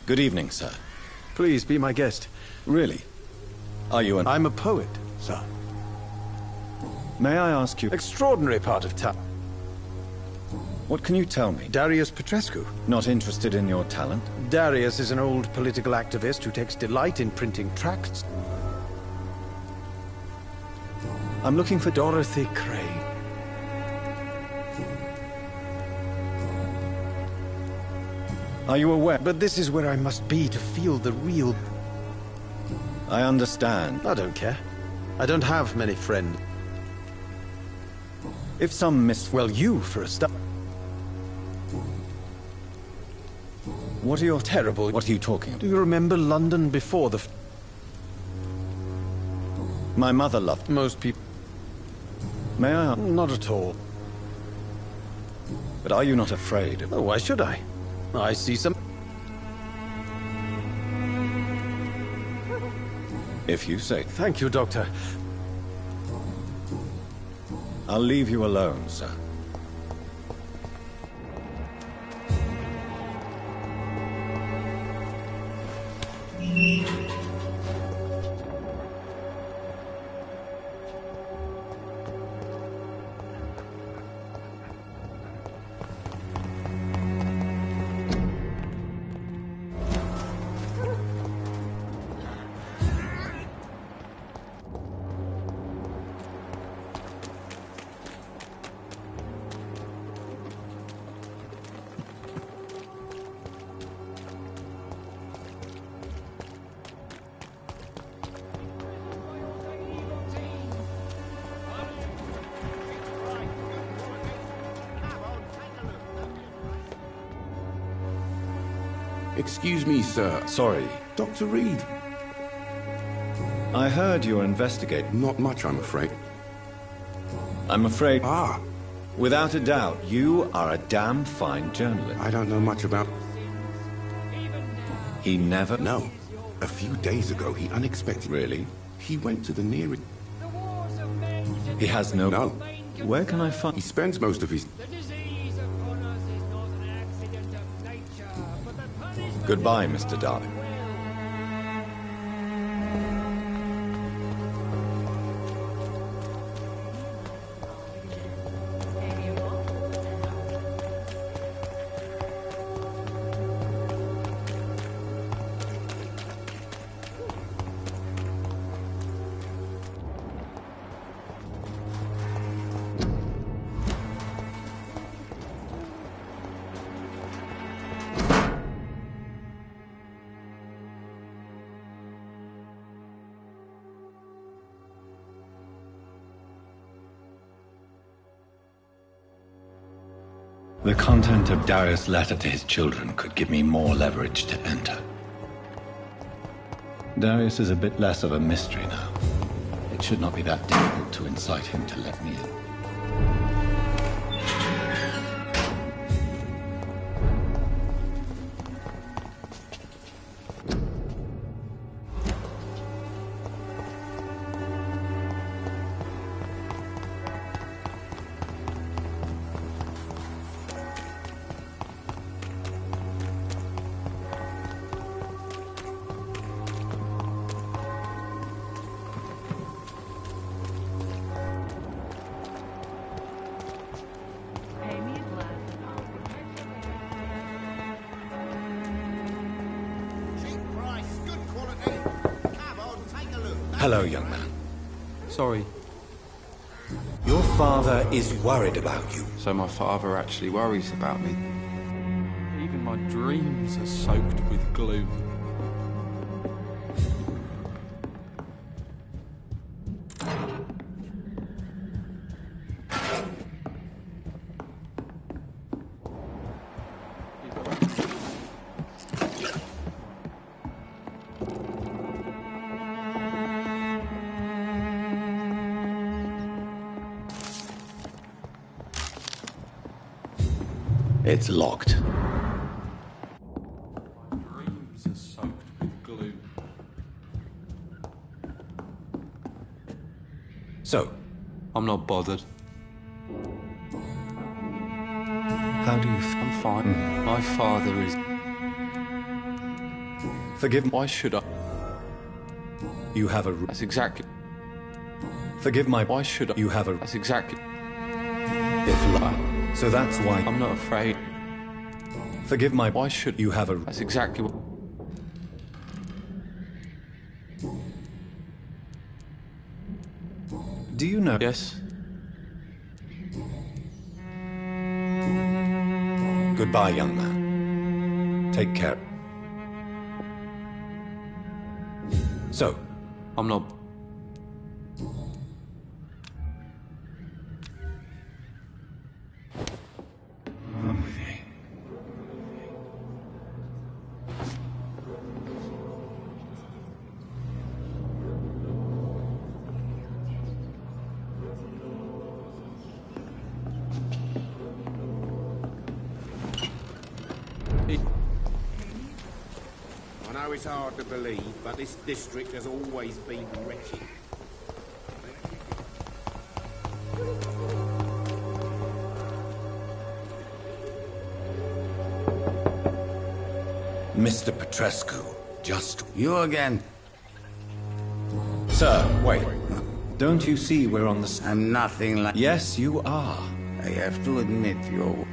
Good evening, sir. Please be my guest. Really? Are you an... I'm a poet, sir. May I ask you... Extraordinary part of town. What can you tell me? Darius Petrescu. Not interested in your talent? Darius is an old political activist who takes delight in printing tracts. I'm looking for Dorothy Craig. Are you aware? But this is where I must be to feel the real... I understand. I don't care. I don't have many friends. If some Well, you, for a start. What are your... Terrible. What are you talking about? Do you remember London before the... My mother loved... Most people... May I... Not at all. But are you not afraid of... Oh, why should I? I see some... If you say... Thank you, Doctor. I'll leave you alone, sir. Excuse me, sir. Sorry. Dr. Reed. I heard you're investigating. Not much, I'm afraid. I'm afraid... Ah. Without a doubt, you are a damn fine journalist. I don't know much about... He never... No. A few days ago, he unexpectedly... Really? He went to the nearest... He has no... No. Where can I find... He spends most of his... Goodbye, Mr. Darling. The content of Darius' letter to his children could give me more leverage to enter. Darius is a bit less of a mystery now. It should not be that difficult to incite him to let me in. Hello, young man. Sorry. Your father is worried about you. So my father actually worries about me. Even my dreams are soaked with gloom. It's locked. My dreams are soaked with gloom. So, I'm not bothered. How do you I'm fine. My father is... Forgive me. Why should I? You have a... That's exactly... Forgive my... Why should I? You have a... That's exactly... If lie. So that's why... I'm not afraid. Forgive my... Why should... You have a... That's exactly what... Do you know... Yes. Goodbye, young man. Take care. So... I'm not... I know it's hard to believe, but this district has always been wretched. Mr. Petrescu, just... You again? Sir, wait. Don't you see we're on the... I'm nothing like... Yes, you are. I have to admit, you're